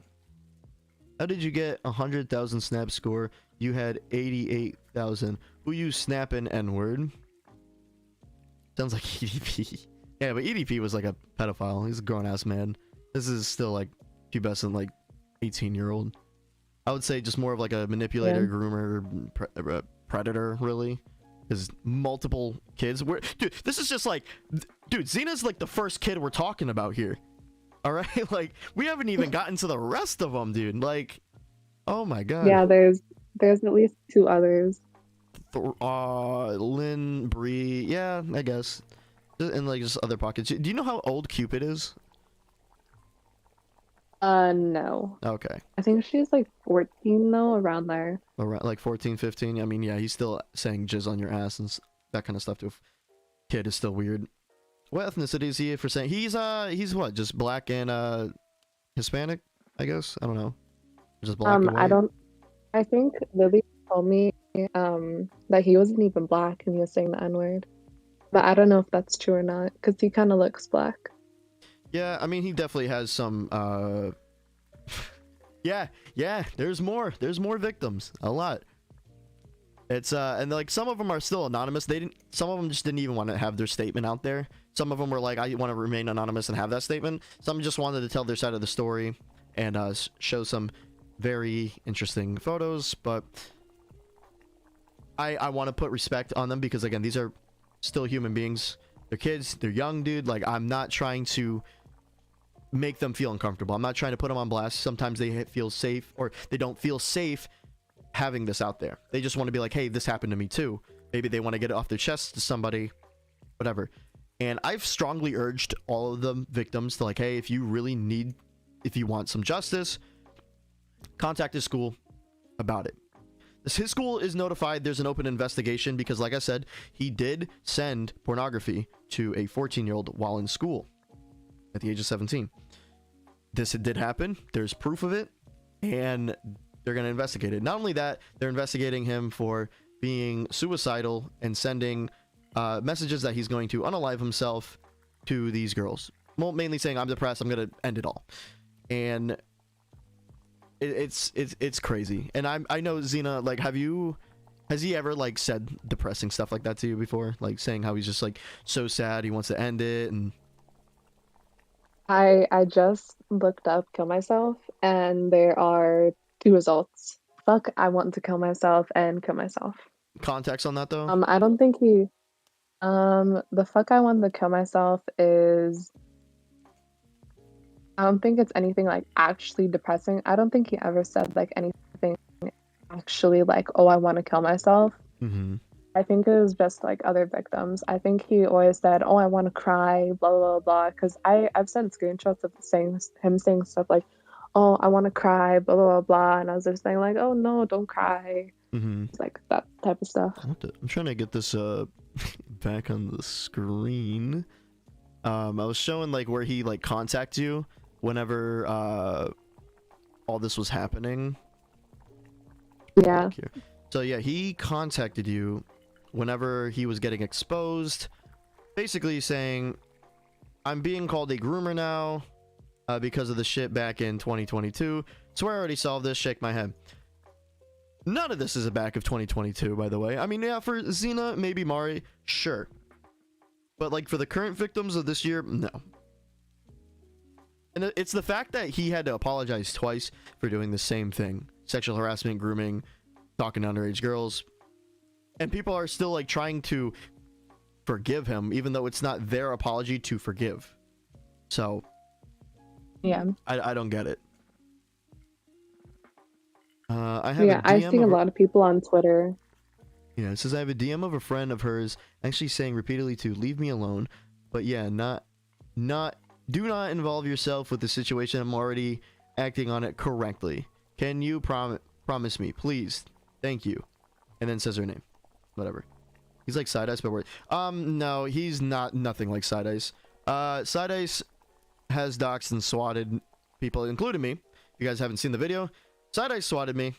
Speaker 1: How did you get 100,000 snap score? You had 88,000. Who you snapping N-word? Sounds like EDP. Yeah, but EDP was like a pedophile. He's a grown-ass man. This is still like pubescent, like 18-year-old. I would say just more of like a manipulator, groomer, predator, really. Because multiple kids. Dude, this is just like... Dude, Xena's like the first kid we're talking about here. Alright? Like, we haven't even gotten to the rest of them, dude. Like, oh my god.
Speaker 2: Yeah, there's at least 2 others.
Speaker 1: Lynn, Bree, yeah, I guess. And like just other pockets. Do you know how old Cupid is?
Speaker 2: No.
Speaker 1: Okay.
Speaker 2: I think she's like 14 though, around there.
Speaker 1: Around like 14, 15. I mean, yeah, he's still saying jizz on your ass and that kind of stuff to a kid is still weird. What ethnicity is he for saying? He's what? Just black and Hispanic, I guess. I don't know. Just black and white.
Speaker 2: I think Lily told me that he wasn't even black and he was saying the N-word. But I don't know if that's true or not, because he kind of looks black.
Speaker 1: Yeah, I mean, he definitely has some, yeah, there's more victims, a lot. It's, and like, some of them are still anonymous. Some of them just didn't even want to have their statement out there. Some of them were like, I want to remain anonymous and have that statement. Some just wanted to tell their side of the story and, show some very interesting photos, but I want to put respect on them because, again, these are still human beings. They're kids, they're young, dude. Like, I'm not trying to make them feel uncomfortable. I'm not trying to put them on blast. Sometimes they feel safe, or they don't feel safe having this out there. They just want to be like, hey, this happened to me too. Maybe they want to get it off their chest to somebody, whatever. And I've strongly urged all of the victims to, like, hey, if you want some justice, contact his school about it. His school is notified. There's an open investigation because, like I said, he did send pornography to a 14-year-old while in school at the age of 17. This did happen. There's proof of it, and they're going to investigate it. Not only that, they're investigating him for being suicidal and sending messages that he's going to unalive himself to these girls. Well, mainly saying, I'm depressed, I'm going to end it all. And it's crazy. And I know, Xena, like, has he ever like said depressing stuff like that to you before, like saying how he's just like so sad he wants to end it? And
Speaker 2: I just looked up kill myself and there are 2 results. Fuck, I want to kill myself and kill myself.
Speaker 1: Context on that though?
Speaker 2: I don't think he the fuck I want to kill myself is, I don't think it's anything like actually depressing. I don't think he ever said like anything actually like, oh, I want to kill myself.
Speaker 1: Mm-hmm.
Speaker 2: I think it was just like other victims. I think he always said, oh, I want to cry, blah, blah, blah. Because I've sent screenshots of him saying stuff like, oh, I want to cry, blah, blah, blah. And I was just saying like, oh, no, don't cry.
Speaker 1: Mm-hmm.
Speaker 2: It's like that type of stuff.
Speaker 1: I'm trying to get this back on the screen. I was showing like where he like contacted you whenever all this was happening.
Speaker 2: Yeah.
Speaker 1: So yeah, he contacted you whenever he was getting exposed, basically saying, I'm being called a groomer now because of the shit back in 2022. Swear I already solved this. Shake my head. None of this is a back of 2022, by the way. I mean, yeah, for Xena, maybe Mari, sure. But, like, for the current victims of this year, no. And it's the fact that he had to apologize twice for doing the same thing. Sexual harassment, grooming, talking to underage girls. And people are still, like, trying to forgive him, even though it's not their apology to forgive. So,
Speaker 2: Yeah.
Speaker 1: I don't get it. I
Speaker 2: see a lot of people on Twitter.
Speaker 1: Yeah, it says I have a DM of a friend of hers actually saying repeatedly to leave me alone. But yeah, do not involve yourself with the situation. I'm already acting on it correctly. Can you promise me, please? Thank you. And then says her name. Whatever. He's like Side-Ice, but no, he's nothing like Side-Ice. Side-Ice has doxed and swatted people, including me. If you guys haven't seen the video, Side-Ice swatted me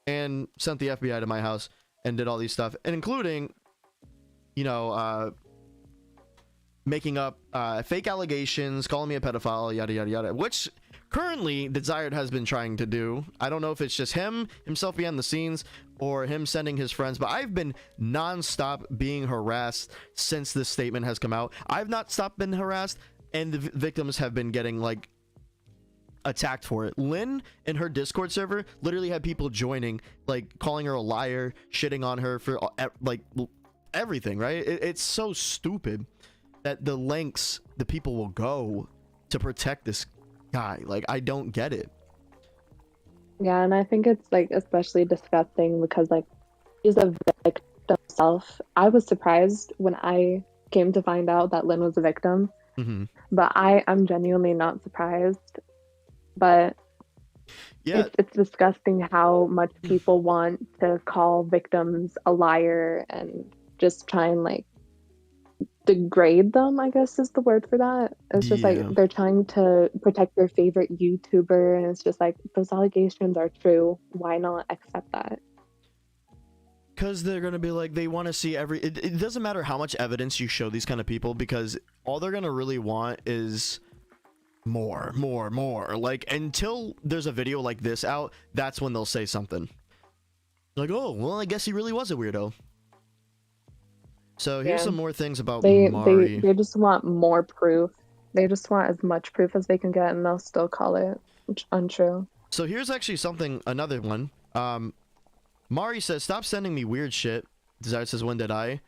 Speaker 1: and sent the FBI to my house and did all these stuff, and including, you know, making up fake allegations, calling me a pedophile, yada yada yada, which currently the Dzired has been trying to do. I don't know if it's just himself behind the scenes or him sending his friends, but I've been non-stop being harassed since this statement has come out. I've not stopped being harassed, and the victims have been getting, like, attacked for it. Lynn in her Discord server literally had people joining, like, calling her a liar, shitting on her for, like, everything, right? It's so stupid that the lengths the people will go to protect this guy. Like, I don't get it.
Speaker 2: Yeah, and I think it's, like, especially disgusting because, like, he's a victim himself. I was surprised when I came to find out that Lynn was a victim, but I'm genuinely not surprised. But
Speaker 1: yeah,
Speaker 2: it's disgusting how much people want to call victims a liar and just try and, like, degrade them, I guess is the word for that. It's just like they're trying to protect their favorite YouTuber, and it's just like, those allegations are true. Why not accept that?
Speaker 1: Because they're going to be like, they want to see it doesn't matter how much evidence you show these kind of people, because all they're going to really want is more. Like, until there's a video like this out, that's when they'll say something. Like, oh, well, I guess he really was a weirdo. So here's some more things about Mari.
Speaker 2: They just want more proof. They just want as much proof as they can get, and they'll still call it untrue.
Speaker 1: So here's actually another one. Mari says, stop sending me weird shit. Dzired says, when did I?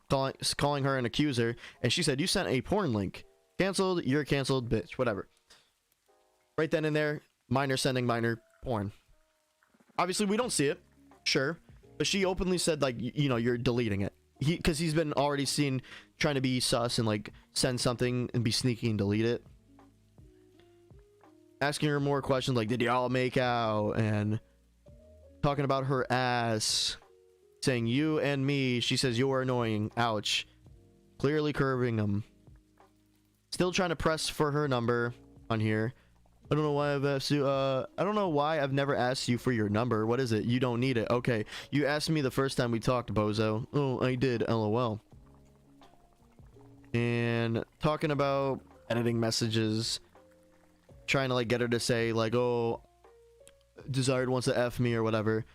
Speaker 1: Calling her an accuser. And she said, you sent a porn link. Cancelled, you're canceled, bitch. Whatever. Right then and there, minor sending minor porn. Obviously, we don't see it. Sure. But she openly said, like, you know, you're deleting it. Because he's been already seen trying to be sus and, like, send something and be sneaky and delete it. Asking her more questions like, did y'all make out? And talking about her ass. Saying, you and me. She says, you're annoying. Ouch. Clearly curving him. Still trying to press for her number on here. I don't know why I've asked you. I don't know why I've never asked you for your number. What is it? You don't need it. Okay. You asked me the first time we talked, bozo. Oh, I did. LOL. And talking about editing messages. Trying to, like, get her to say, like, oh, Desired wants to F me or whatever.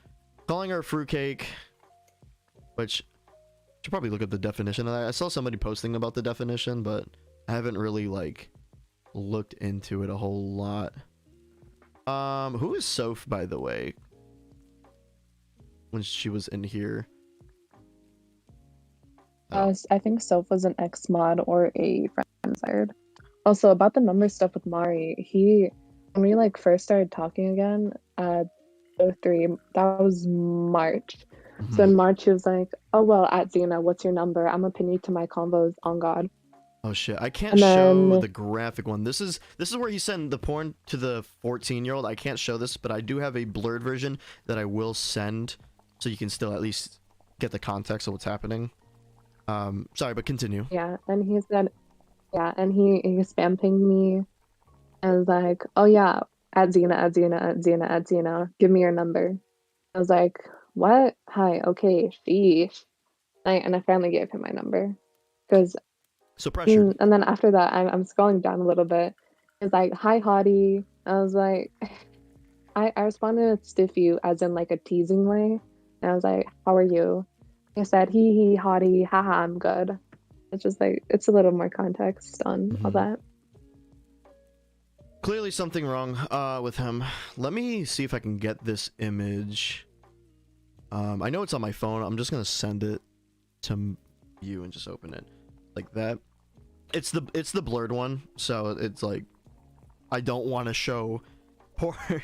Speaker 1: Calling her fruitcake. Which, should probably look at the definition of that. I saw somebody posting about the definition, but I haven't really, like, looked into it a whole lot. Who is Soph, by the way? When she was in here.
Speaker 2: I think Soph was an ex-mod or a friend Dzired. Also, about the number stuff with Mari, when we, like, first started talking again, 03, that was March. So in March, he was like, oh, well, at Xena, what's your number? I'm gonna pin you to my convos on God.
Speaker 1: Oh shit, I can't show the graphic one. This is where he sent the porn to the 14-year-old. I can't show this, but I do have a blurred version that I will send, so you can still at least get the context of what's happening. Sorry, but continue.
Speaker 2: Yeah, and he said, yeah, and he spam pinged me and was like, oh yeah, at Xena, give me your number. I was like, what? Hi, okay, sheesh. And I finally gave him my number. Because
Speaker 1: so pressure.
Speaker 2: And then after that, I'm scrolling down a little bit. It's like, hi, hottie. I was like, I responded with stiff you as in like a teasing way. And I was like, how are you? I said, hee, hottie, haha, I'm good. It's just like, it's a little more context on all that.
Speaker 1: Clearly something wrong with him. Let me see if I can get this image. I know it's on my phone. I'm just gonna send it to you and just open it like that. It's the blurred one, so it's like I don't want to show porn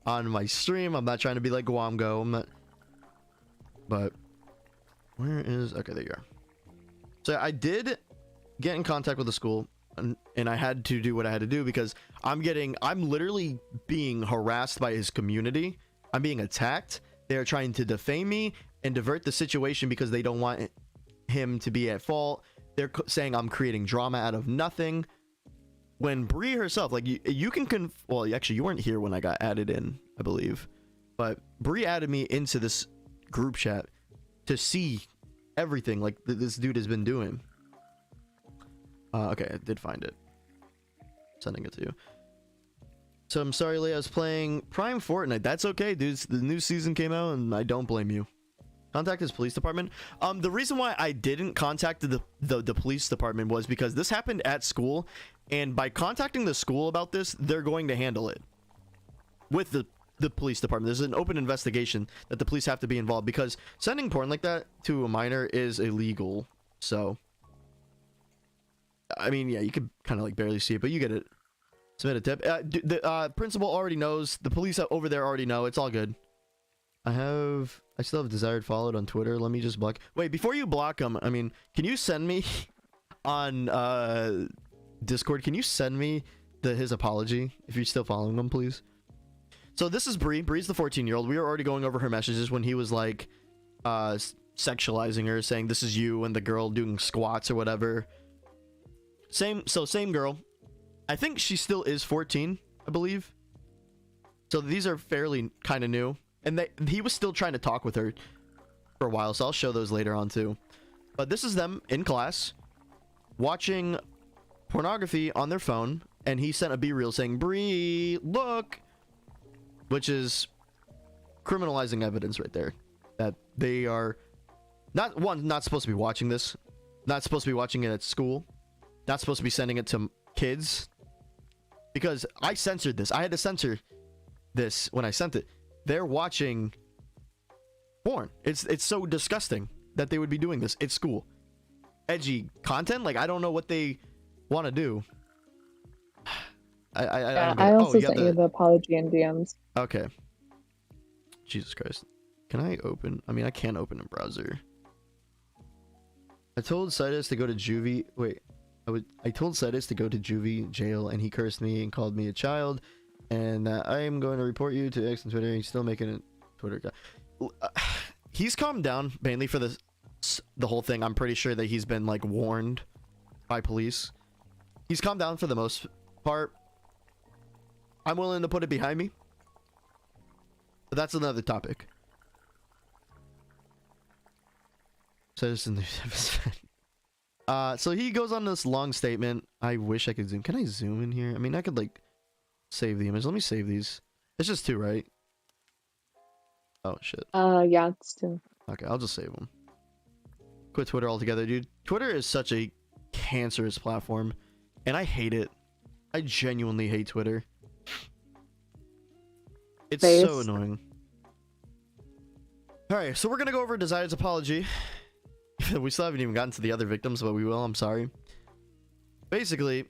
Speaker 1: on my stream. I'm not trying to be like Guamgo. I'm not. But where is, okay, there you are. So I did get in contact with the school, and I had to do what I had to do because I'm literally being harassed by his community. I'm being attacked. They're trying to defame me and divert the situation because they don't want him to be at fault. They're saying I'm creating drama out of nothing. When Bree herself, like you can well, actually you weren't here when I got added in, I believe, but Bree added me into this group chat to see everything like this dude has been doing. Okay, I did find it. Sending it to you. So I'm sorry, Leah, I was playing Prime Fortnite. That's okay, dudes. The new season came out, and I don't blame you. Contact his police department. The reason why I didn't contact the police department was because this happened at school, and by contacting the school about this, they're going to handle it with the police department. There's an open investigation that the police have to be involved because sending porn like that to a minor is illegal. So I mean, yeah, you could kind of like barely see it, but you get it. Submit a tip. The principal already knows. The police over there already know. It's all good. I still have Desired followed on Twitter. Let me just block. Wait, before you block him, I mean, can you send me on Discord? Can you send me his apology if you're still following him, please? So this is Bree. Bree's the 14-year-old. We were already going over her messages when he was like sexualizing her, saying this is you and the girl doing squats or whatever. Same girl. I think she still is 14, I believe. So these are fairly kind of new. And he was still trying to talk with her for a while, so I'll show those later on too. But this is them in class watching pornography on their phone, and he sent a B-reel saying, Bree, look! Which is criminalizing evidence right there. That they are not supposed to be watching this. Not supposed to be watching it at school. Not supposed to be sending it to kids. Because I censored this. I had to censor this when I sent it. They're watching porn. It's so disgusting that they would be doing this at school. Edgy content? Like, I don't know what they want to do.
Speaker 2: I also sent you the apology in DMs.
Speaker 1: Okay. Jesus Christ. Can I open? I mean, I can't open a browser. I told Sidus to go to juvie. Wait. I told Sidus to go to juvie jail, and he cursed me and called me a child. And I am going to report you to X and Twitter. He's still making a Twitter guy. He's calmed down mainly for the whole thing. I'm pretty sure that he's been like warned by police. He's calmed down for the most part. I'm willing to put it behind me. But that's another topic. So he goes on this long statement. I wish I could zoom. Can I zoom in here? I mean, I could like save the image. Let me save these. It's just 2, right? Oh shit.
Speaker 2: Yeah, it's 2.
Speaker 1: Okay, I'll just save them. Quit Twitter altogether, dude. Twitter is such a cancerous platform, and I hate it. I genuinely hate Twitter. It's so annoying. Alright, so we're gonna go over Desired's apology. We still haven't even gotten to the other victims, but we will. I'm sorry. Basically,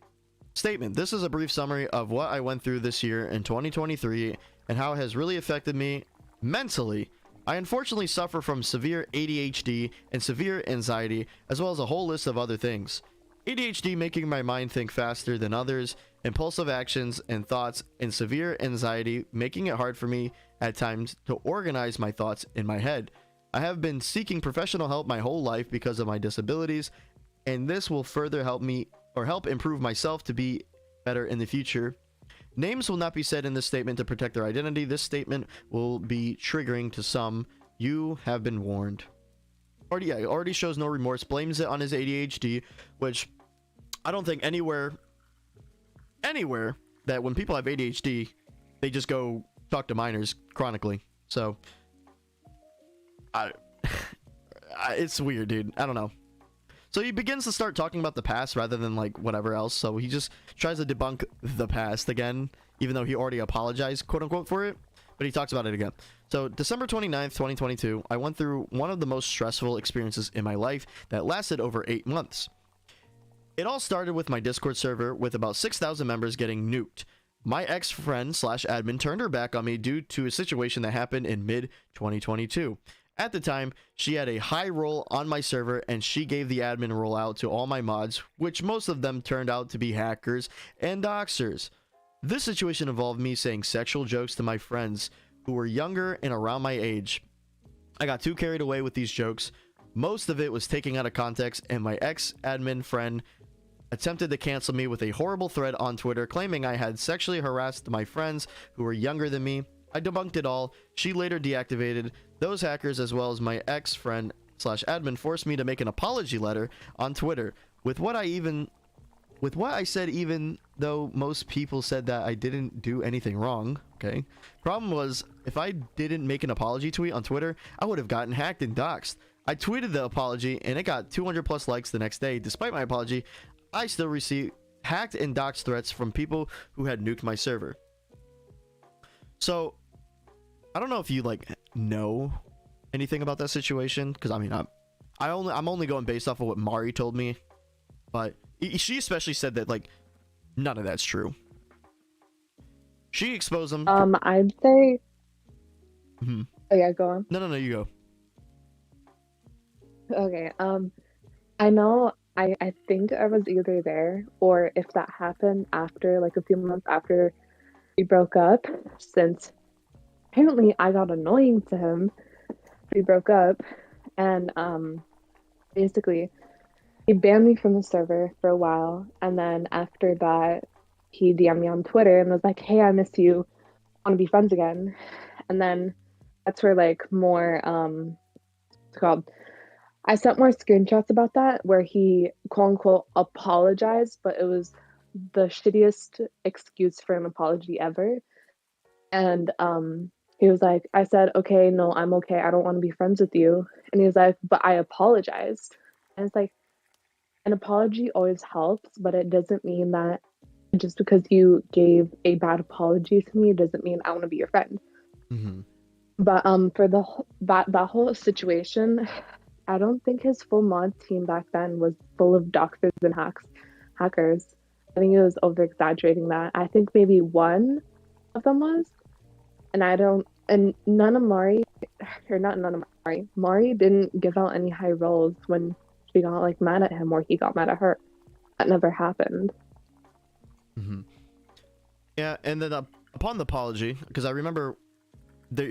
Speaker 1: statement. This is a brief summary of what I went through this year in 2023 and how it has really affected me mentally. I unfortunately suffer from severe ADHD and severe anxiety, as well as a whole list of other things. ADHD making my mind think faster than others, impulsive actions and thoughts, and severe anxiety making it hard for me at times to organize my thoughts in my head. I have been seeking professional help my whole life because of my disabilities, and this will further help me or help improve myself to be better in the future. Names will not be said in this statement to protect their identity. This statement will be triggering to some. You have been warned. Already shows no remorse, blames it on his ADHD, which I don't think anywhere that when people have ADHD, they just go talk to minors chronically. So it's weird, dude. I don't know. So he begins to start talking about the past rather than like whatever else. So he just tries to debunk the past again, even though he already apologized, quote unquote, for it. But he talks about it again. So December 29th, 2022, I went through one of the most stressful experiences in my life that lasted over 8 months. It all started with my Discord server with about 6,000 members getting nuked. My ex-friend slash admin turned her back on me due to a situation that happened in mid 2022. At the time, she had a high role on my server and she gave the admin role out to all my mods, which most of them turned out to be hackers and doxers. This situation involved me saying sexual jokes to my friends who were younger and around my age. I got too carried away with these jokes. Most of it was taken out of context, and my ex-admin friend attempted to cancel me with a horrible thread on Twitter claiming I had sexually harassed my friends who were younger than me. I debunked it all. She later deactivated those hackers, as well as my ex-friend slash admin forced me to make an apology letter on Twitter with what I said, even though most people said that I didn't do anything wrong. Okay. Problem was, if I didn't make an apology tweet on Twitter, I would have gotten hacked and doxxed. I tweeted the apology and it got 200 plus likes the next day. Despite my apology, I still received hacked and doxed threats from people who had nuked my server. So I don't know if you like know anything about that situation, because I mean I'm only going based off of what Mari told me, but she especially said that like none of that's true. She exposed them.
Speaker 2: I'd say. Oh yeah, go on.
Speaker 1: No, you go.
Speaker 2: Okay. I know. I think I was either there, or if that happened after, like a few months after we broke up, since apparently I got annoying to him. We broke up, and basically he banned me from the server for a while, and then after that he DM'd me on Twitter and was like, "Hey, I miss you. Want to be friends again?" And then that's where like more what's it called? I sent more screenshots about that where he quote unquote apologized, but it was the shittiest excuse for an apology ever. And he was like, I said, okay, no, I'm okay. I don't want to be friends with you. And he was like, but I apologized. And it's like, an apology always helps, but it doesn't mean that just because you gave a bad apology to me, it doesn't mean I want to be your friend.
Speaker 1: Mm-hmm.
Speaker 2: But for that whole situation, I don't think his full mod team back then was full of doxers and hackers. I think it was over exaggerating that. I think maybe one of them was. And none of Mari, or not none of Mari didn't give out any high rolls when she got like mad at him or he got mad at her. That never happened.
Speaker 1: Mm-hmm. Yeah, and then upon the apology, because I remember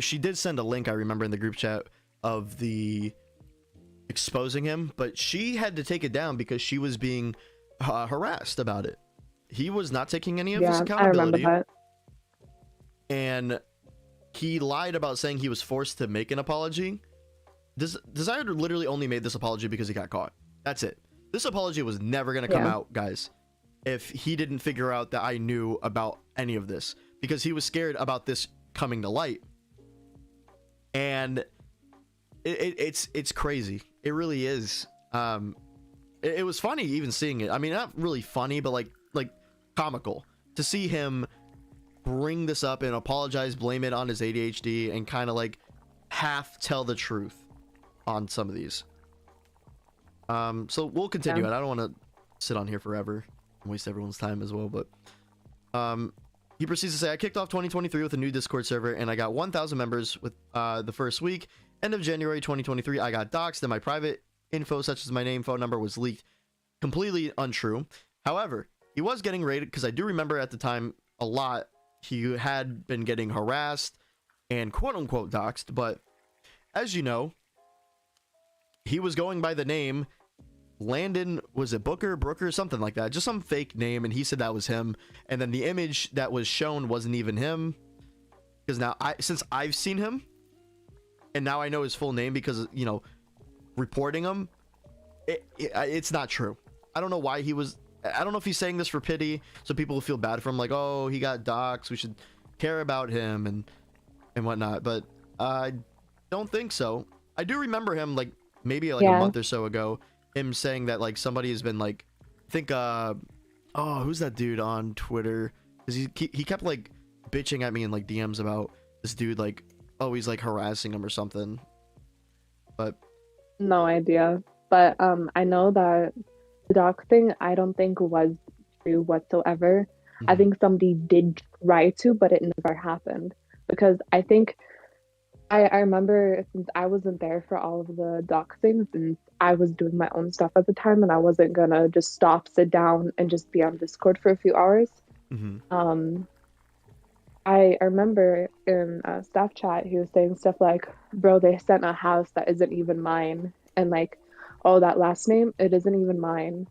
Speaker 1: she did send a link, I remember, in the group chat of the exposing him, but she had to take it down because she was being harassed about it. He was not taking any of his accountability.
Speaker 2: I remember that.
Speaker 1: And he lied about saying he was forced to make an apology. Dzired literally only made this apology because he got caught. That's it. This apology was never going to come out, guys, if he didn't figure out that I knew about any of this, because he was scared about this coming to light. And it's crazy. It really is. It was funny even seeing it. I mean, not really funny, but like comical to see him bring this up and apologize, blame it on his ADHD, and kind of like half tell the truth on some of these. So we'll continue it. I don't want to sit on here forever and waste everyone's time as well, but he proceeds to say, I kicked off 2023 with a new Discord server and I got 1,000 members with the first week. End of January 2023, I got doxxed and my private info such as my name, phone number was leaked. Completely untrue. However, he was getting raided, because I do remember at the time a lot he had been getting harassed and quote unquote doxxed, but as you know, he was going by the name Landon, was it Brooker, something like that, just some fake name, and he said that was him, and then the image that was shown wasn't even him, because now since I've seen him and now I know his full name because, you know, reporting him, it's not true. I don't know why I don't know if he's saying this for pity so people will feel bad for him, like, oh, he got doxxed, we should care about him, and and whatnot, but I don't think so. I do remember him like maybe like a
Speaker 2: Yeah.
Speaker 1: month or so ago, him saying that like somebody has been like, I think oh, who's that dude on Twitter? Cause he kept like bitching at me in like DMs about this dude like always like harassing him or something. But
Speaker 2: No idea. But I know that the doc thing I don't think was true whatsoever. I
Speaker 1: mhm,
Speaker 2: think somebody did try to, but it never happened. Because I think I remember since I wasn't there for all of the doc things and I was doing my own stuff at the time and I wasn't gonna just stop, sit down and just be on Discord for a few hours.
Speaker 1: mhm,
Speaker 2: Um I remember in a staff chat, he was saying stuff like, bro, they sent a house that isn't even mine. And like, oh, that last name, it isn't even mine.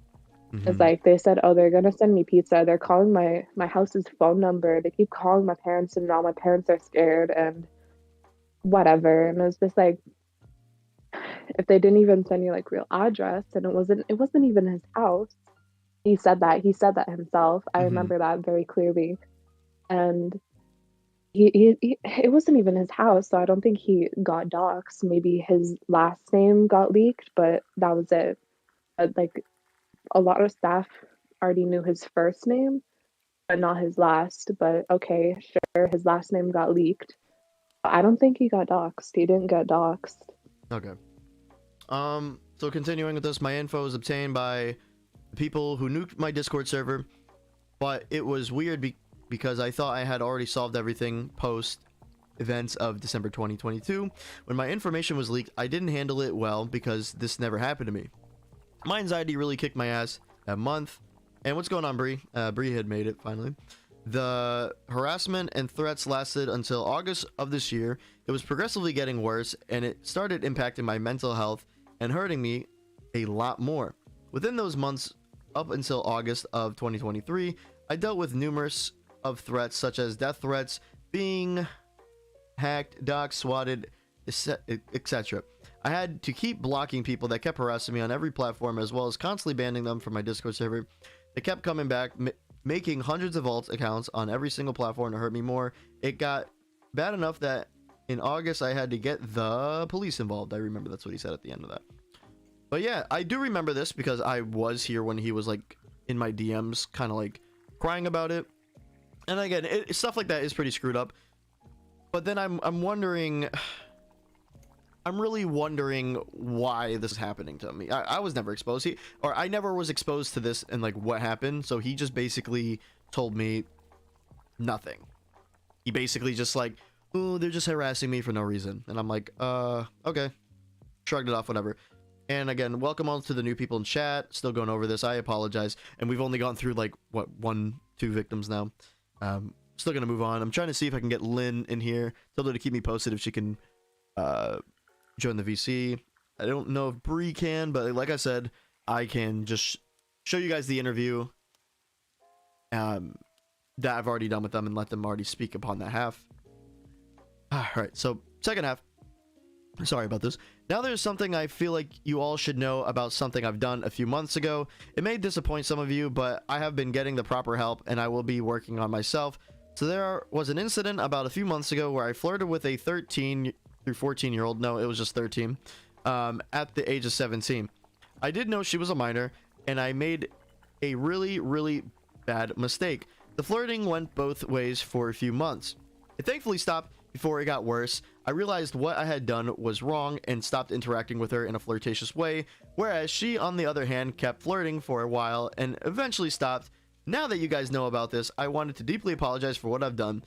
Speaker 2: It's
Speaker 1: mhm.
Speaker 2: like they said, oh, they're gonna send me pizza. They're calling my house's phone number. They keep calling my parents and now my parents are scared and whatever. And it was just like, if they didn't even send you like real address and it wasn't even his house. He said that himself. I
Speaker 1: Mhm.
Speaker 2: remember that very clearly. And it wasn't even his house, so I don't think he got doxxed. Maybe his last name got leaked, but that was it. Like a lot of staff already knew his first name, but not his last. But okay, sure, his last name got leaked. But I don't think he got doxxed. He didn't get doxxed.
Speaker 1: Okay. So continuing with this, my info was obtained by people who nuked my Discord server, but it was weird because I thought I had already solved everything post events of December 2022. When my information was leaked, I didn't handle it well because this never happened to me. My anxiety really kicked my ass that month. And what's going on, Bree? Bree had made it finally. The harassment and threats lasted until August of this year. It was progressively getting worse, and it started impacting my mental health and hurting me a lot more. Within those months, up until August of 2023, I dealt with numerous of threats such as death threats, being hacked, doxxed, swatted, etc. I had to keep blocking people that kept harassing me on every platform, as well as constantly banning them from my Discord server. They kept coming back, making hundreds of alt accounts on every single platform to hurt me more. It got bad enough that in August I had to get the police involved. I remember that's what he said at the end of that. But yeah, I do remember this because I was here when he was like in my DMs, kind of like crying about it. And again, stuff like that is pretty screwed up. But then I'm wondering, I'm really wondering why this is happening to me. I was never exposed, or I never was exposed to this and like what happened. So he just basically told me nothing. He basically just like, oh, they're just harassing me for no reason. And I'm like, okay. Shrugged it off, whatever. And again, welcome all to the new people in chat. Still going over this. I apologize. And we've only gone through like, what, 1-2 victims now. Still gonna move on. I'm trying to see if I can get Lynn in here. Tell her to keep me posted if she can join the VC. I don't know if Bree can, but like I said, I can just show you guys the interview that I've already done with them and let them already speak upon that half. Alright, so second half. Sorry about this. Now there's something I feel like you all should know about something I've done a few months ago. It may disappoint some of you, but I have been getting the proper help and I will be working on myself. So there was an incident about a few months ago where I flirted with a 13 through 14-year-old. No, it was just 13. At the age of 17. I did know she was a minor, and I made a really, really bad mistake. The flirting went both ways for a few months. It thankfully stopped before it got worse. I realized what I had done was wrong and stopped interacting with her in a flirtatious way, whereas she, on the other hand, kept flirting for a while and eventually stopped. Now that you guys know about this, I wanted to deeply apologize for what I've done.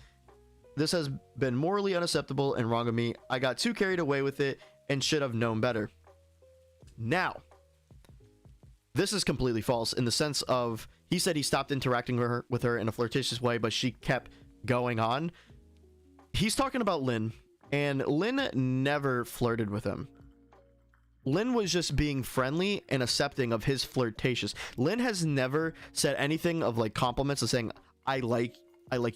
Speaker 1: This has been morally unacceptable and wrong of me. I got too carried away with it and should have known better. Now, this is completely false in the sense of he said he stopped interacting with her in a flirtatious way, but she kept going on. He's talking about Lynn, and Lynn never flirted with him. Lynn was just being friendly and accepting of his flirtatious. Lynn has never said anything of like compliments of saying, I like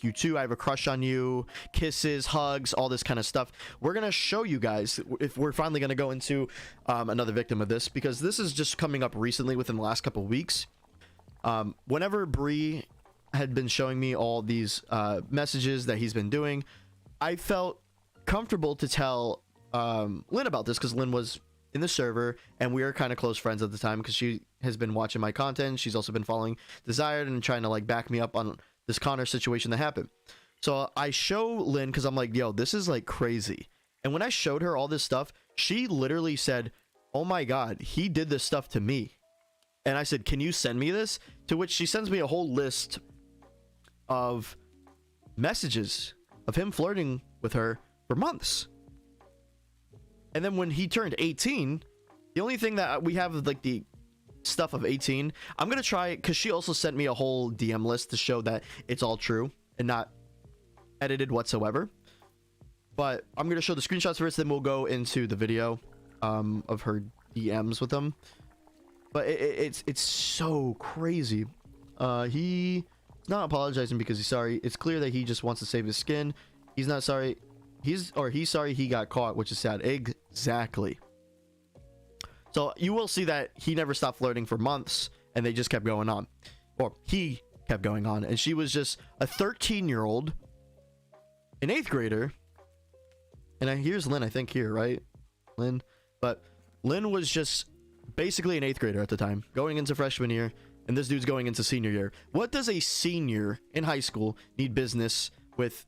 Speaker 1: you too, I have a crush on you, kisses, hugs, all this kind of stuff. We're gonna show you guys if we're finally gonna go into another victim of this, because this is just coming up recently within the last couple weeks. Whenever Bree had been showing me all these messages that he's been doing, I felt comfortable to tell Lynn about this because Lynn was in the server and we were kind of close friends at the time because she has been watching my content. She's also been following Dzired and trying to like back me up on this Connor situation that happened. So I show Lynn because I'm like, yo, this is like crazy. And when I showed her all this stuff, she literally said, oh my God, he did this stuff to me. And I said, can you send me this? To which she sends me a whole list of messages of him flirting with her for months. And then when he turned 18, the only thing that we have like the stuff of 18, I'm going to try because she also sent me a whole DM list to show that it's all true and not edited whatsoever. But I'm going to show the screenshots first, then we'll go into the video of her DMs with them. But it's so crazy. He's not apologizing because he's sorry. It's clear that he just wants to save his skin. He's not sorry. He's sorry he got caught, which is sad. Exactly. So you will see that he never stopped flirting for months and they just kept going on. Or he kept going on. And she was just a 13-year-old, an 8th grader. And here's Lynn, I think here, right? Lynn. But Lynn was just basically an 8th grader at the time, going into freshman year. And this dude's going into senior year. What does a senior in high school need business with?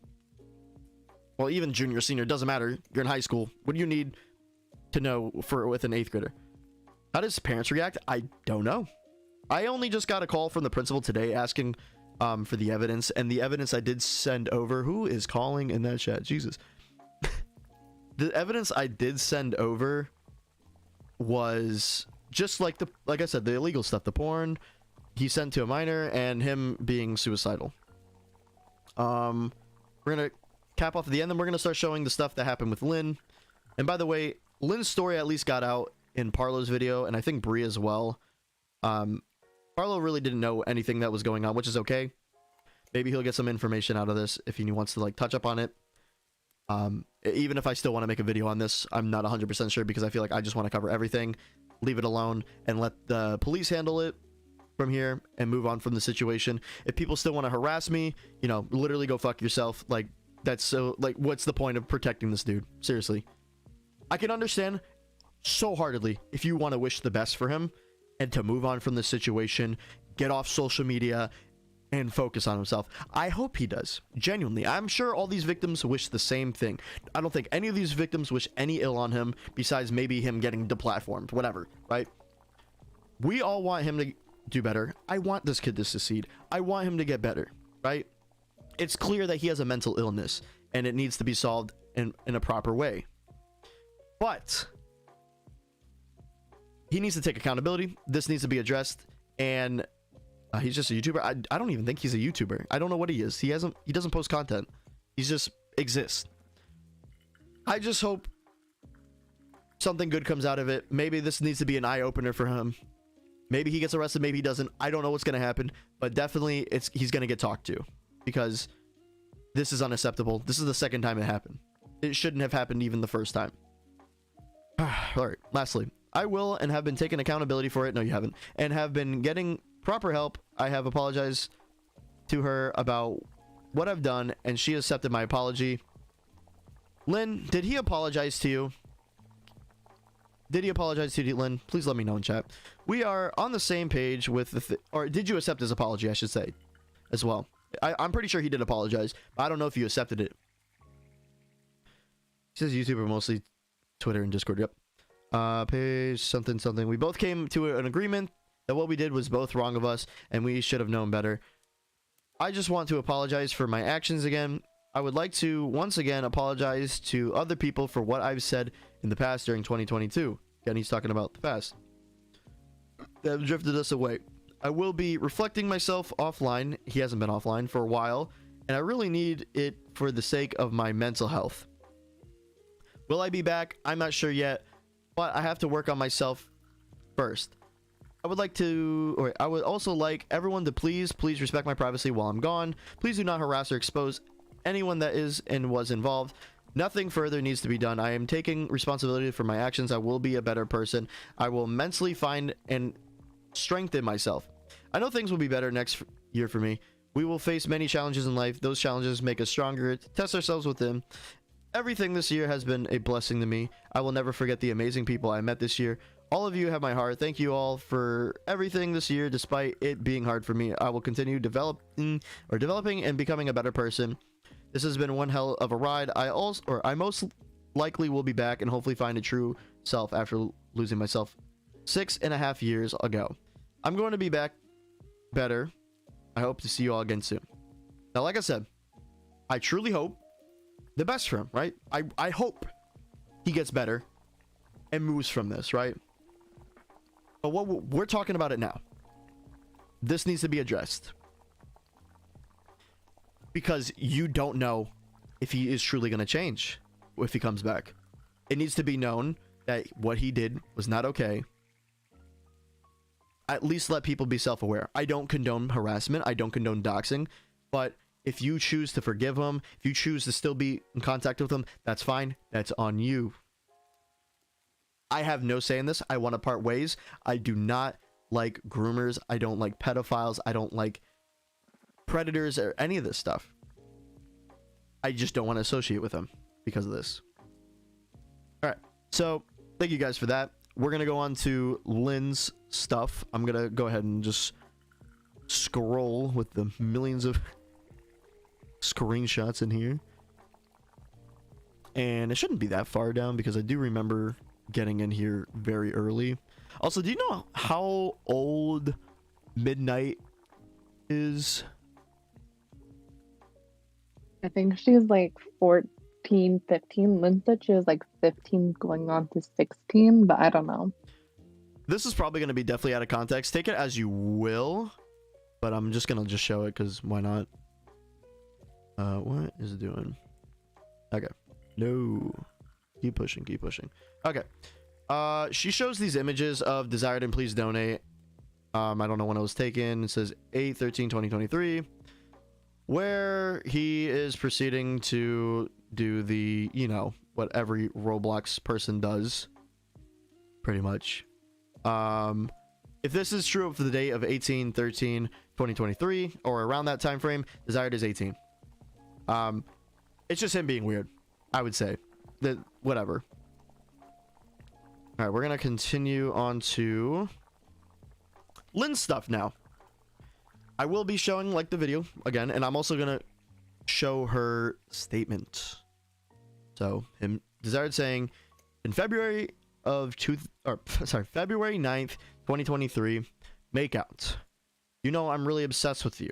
Speaker 1: Well, even junior, senior, doesn't matter. You're in high school. What do you need to know with an 8th grader? How does parents react? I don't know. I only just got a call from the principal today asking for the evidence. And the evidence I did send over. Who is calling in that chat? Jesus. The evidence I did send over was just like I said, the illegal stuff. The porn he sent to a minor and him being suicidal. We're going to cap off at the end, then we're going to start showing the stuff that happened with Lynn. And by the way, Lynn's story at least got out in Parlo's video, and I think Bree as well. Parlo really didn't know anything that was going on, which is okay. Maybe he'll get some information out of this if he wants to like touch up on it. Even if I still want to make a video on this, I'm not 100% sure because I feel like I just want to cover everything, leave it alone, and let the police handle it from here and move on from the situation. If people still want to harass me, you know, literally go fuck yourself. Like, that's so, like, what's the point of protecting this dude? Seriously. I can understand so heartedly if you want to wish the best for him and to move on from the situation, get off social media, and focus on himself. I hope he does. Genuinely. I'm sure all these victims wish the same thing. I don't think any of these victims wish any ill on him besides maybe him getting deplatformed. Whatever, right? We all want him to do better. I want this kid to succeed. I want him to get better, right? It's clear that he has a mental illness and it needs to be solved in a proper way. But he needs to take accountability. This needs to be addressed. And he's just a YouTuber. I don't even think he's a YouTuber. I don't know what he is. He doesn't post content. He just exists. I just hope something good comes out of it. Maybe this needs to be an eye-opener for him. Maybe he gets arrested, maybe he doesn't. I don't know what's going to happen, but definitely he's going to get talked to because this is unacceptable. This is the second time it happened. It shouldn't have happened even the first time. All right. Lastly, I will and have been taking accountability for it. No, you haven't. And have been getting proper help. I have apologized to her about what I've done and she accepted my apology. Lynn, did he apologize to you? Did he apologize to you, Lynn? Please let me know in chat. We are on the same page with or did you accept his apology, I should say, as well? I'm pretty sure he did apologize, but I don't know if you accepted it. He says YouTuber, mostly Twitter and Discord. Yep. Page something something. We both came to an agreement that what we did was both wrong of us and we should have known better. I just want to apologize for my actions again. I would like to once again apologize to other people for what I've said in the past during 2022. Again, he's talking about the past that have drifted us away. I will be reflecting myself offline. He hasn't been offline for a while, and I really need it for the sake of my mental health. Will I be back? I'm not sure yet, but I have to work on myself first. I would also like everyone to please respect my privacy while I'm gone. Please do not harass or expose anyone that is and was involved. Nothing further needs to be done. I am taking responsibility for my actions. I will be a better person. I will mentally find and strengthen myself. I know things will be better next year for me. We will face many challenges in life. Those challenges make us stronger. Test ourselves with them. Everything this year has been a blessing to me. I will never forget the amazing people I met this year. All of you have my heart. Thank you all for everything this year, despite it being hard for me. I will continue developing and becoming a better person. This has been one hell of a ride. I most likely will be back and hopefully find a true self after losing myself 6.5 years ago. I'm going to be back better. I hope to see you all again soon. Now, like I said, I truly hope the best for him, right? I hope he gets better and moves from this, right? But what we're talking about it now. This needs to be addressed. Because you don't know if he is truly going to change if he comes back. It needs to be known that what he did was not okay. At least let people be self-aware. I don't condone harassment. I don't condone doxing. But if you choose to forgive him, if you choose to still be in contact with him, that's fine. That's on you. I have no say in this. I want to part ways. I do not like groomers. I don't like pedophiles. I don't like predators or any of this stuff. I just don't want to associate with them because of this. All right. So thank you guys for that. We're going to go on to Lynn's stuff. I'm going to go ahead and just scroll with the millions of screenshots in here. And it shouldn't be that far down because I do remember getting in here very early. Also, do you know how old Midnight is?
Speaker 2: I think she's like 14, 15. Lynn said she was like 15 going on to 16, but I don't know.
Speaker 1: This is probably going to be definitely out of context. Take it as you will, but I'm just going to just show it because why not? What is it doing? Okay. No. Keep pushing, keep pushing. Okay. She shows these images of desired and please donate. I don't know when it was taken. It says 8/13/2023, where he is proceeding to do the, you know, what every Roblox person does, pretty much. If this is true for the date of 18/13/2023 or around that time frame, desired is 18. It's just him being weird, I would say. That whatever. All right, we're gonna continue on to Lynn's stuff now. I will be showing like the video again, and I'm also gonna show her statement. So him desired saying in February 9th, 2023, make out. You know I'm really obsessed with you.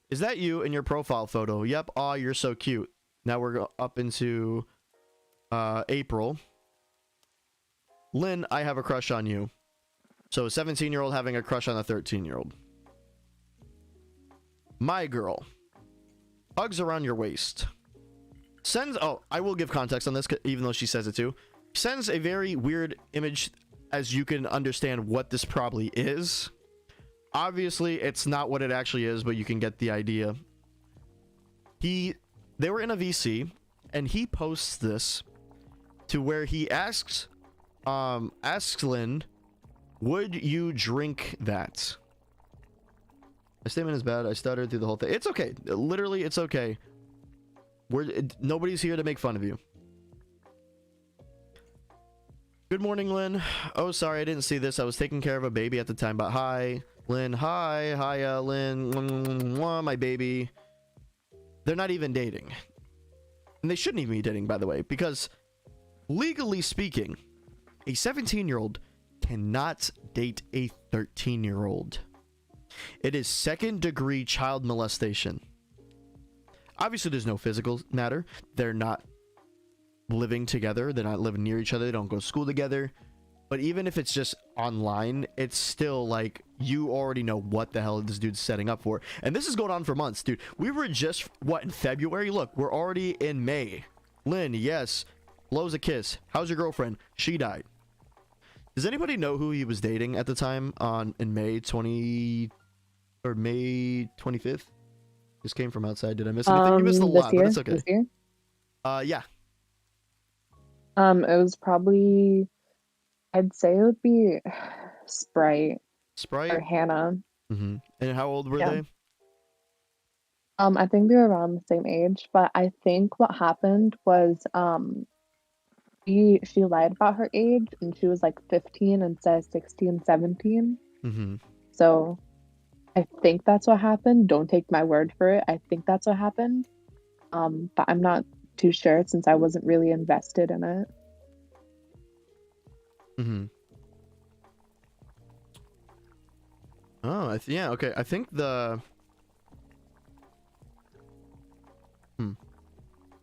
Speaker 1: Is that you in your profile photo? Yep. Aw, you're so cute. Now we're up into April. Lynn, I have a crush on you. So a 17-year-old having a crush on a 13-year-old. My girl. Hugs around your waist. Sends... Oh, I will give context on this, even though she says it too. Sends a very weird image, as you can understand what this probably is. Obviously, it's not what it actually is, but you can get the idea. They were in a VC, and he posts this to where he asks Lynn, would you drink that? My statement is bad. I stuttered through the whole thing. It's okay. Literally, it's okay. Nobody's here to make fun of you. Good morning, Lynn. Oh, sorry, I didn't see this. I was taking care of a baby at the time, but hi, Lynn. Hi, Lynn. Mwah, my baby. They're not even dating. And they shouldn't even be dating, by the way, because legally speaking, a 17-year-old cannot date a 13-year-old. It is second-degree child molestation. Obviously, there's no physical matter. They're not living together. They're not living near each other. They don't go to school together. But even if it's just online, it's still like you already know what the hell this dude's setting up for. And this is going on for months, dude. We were just, what, in February? Look, we're already in May. Lynn, yes. Blows a kiss. How's your girlfriend? She died. Does anybody know who he was dating at the time in May 25th? This came from outside. Did I miss anything? You missed a lot, but it's okay.
Speaker 2: This year?
Speaker 1: Yeah.
Speaker 2: It was probably, I'd say it would be Sprite
Speaker 1: Sprite
Speaker 2: or Hannah.
Speaker 1: And how old were they?
Speaker 2: I think they were around the same age, but I think what happened was she lied about her age and she was like 15 instead of 16, 17.
Speaker 1: Mm-hmm.
Speaker 2: So I think that's what happened. Don't take my word for it. I think that's what happened. But I'm not too sure since I wasn't really invested in it.
Speaker 1: Mm-hmm. Oh, yeah, okay. I think the...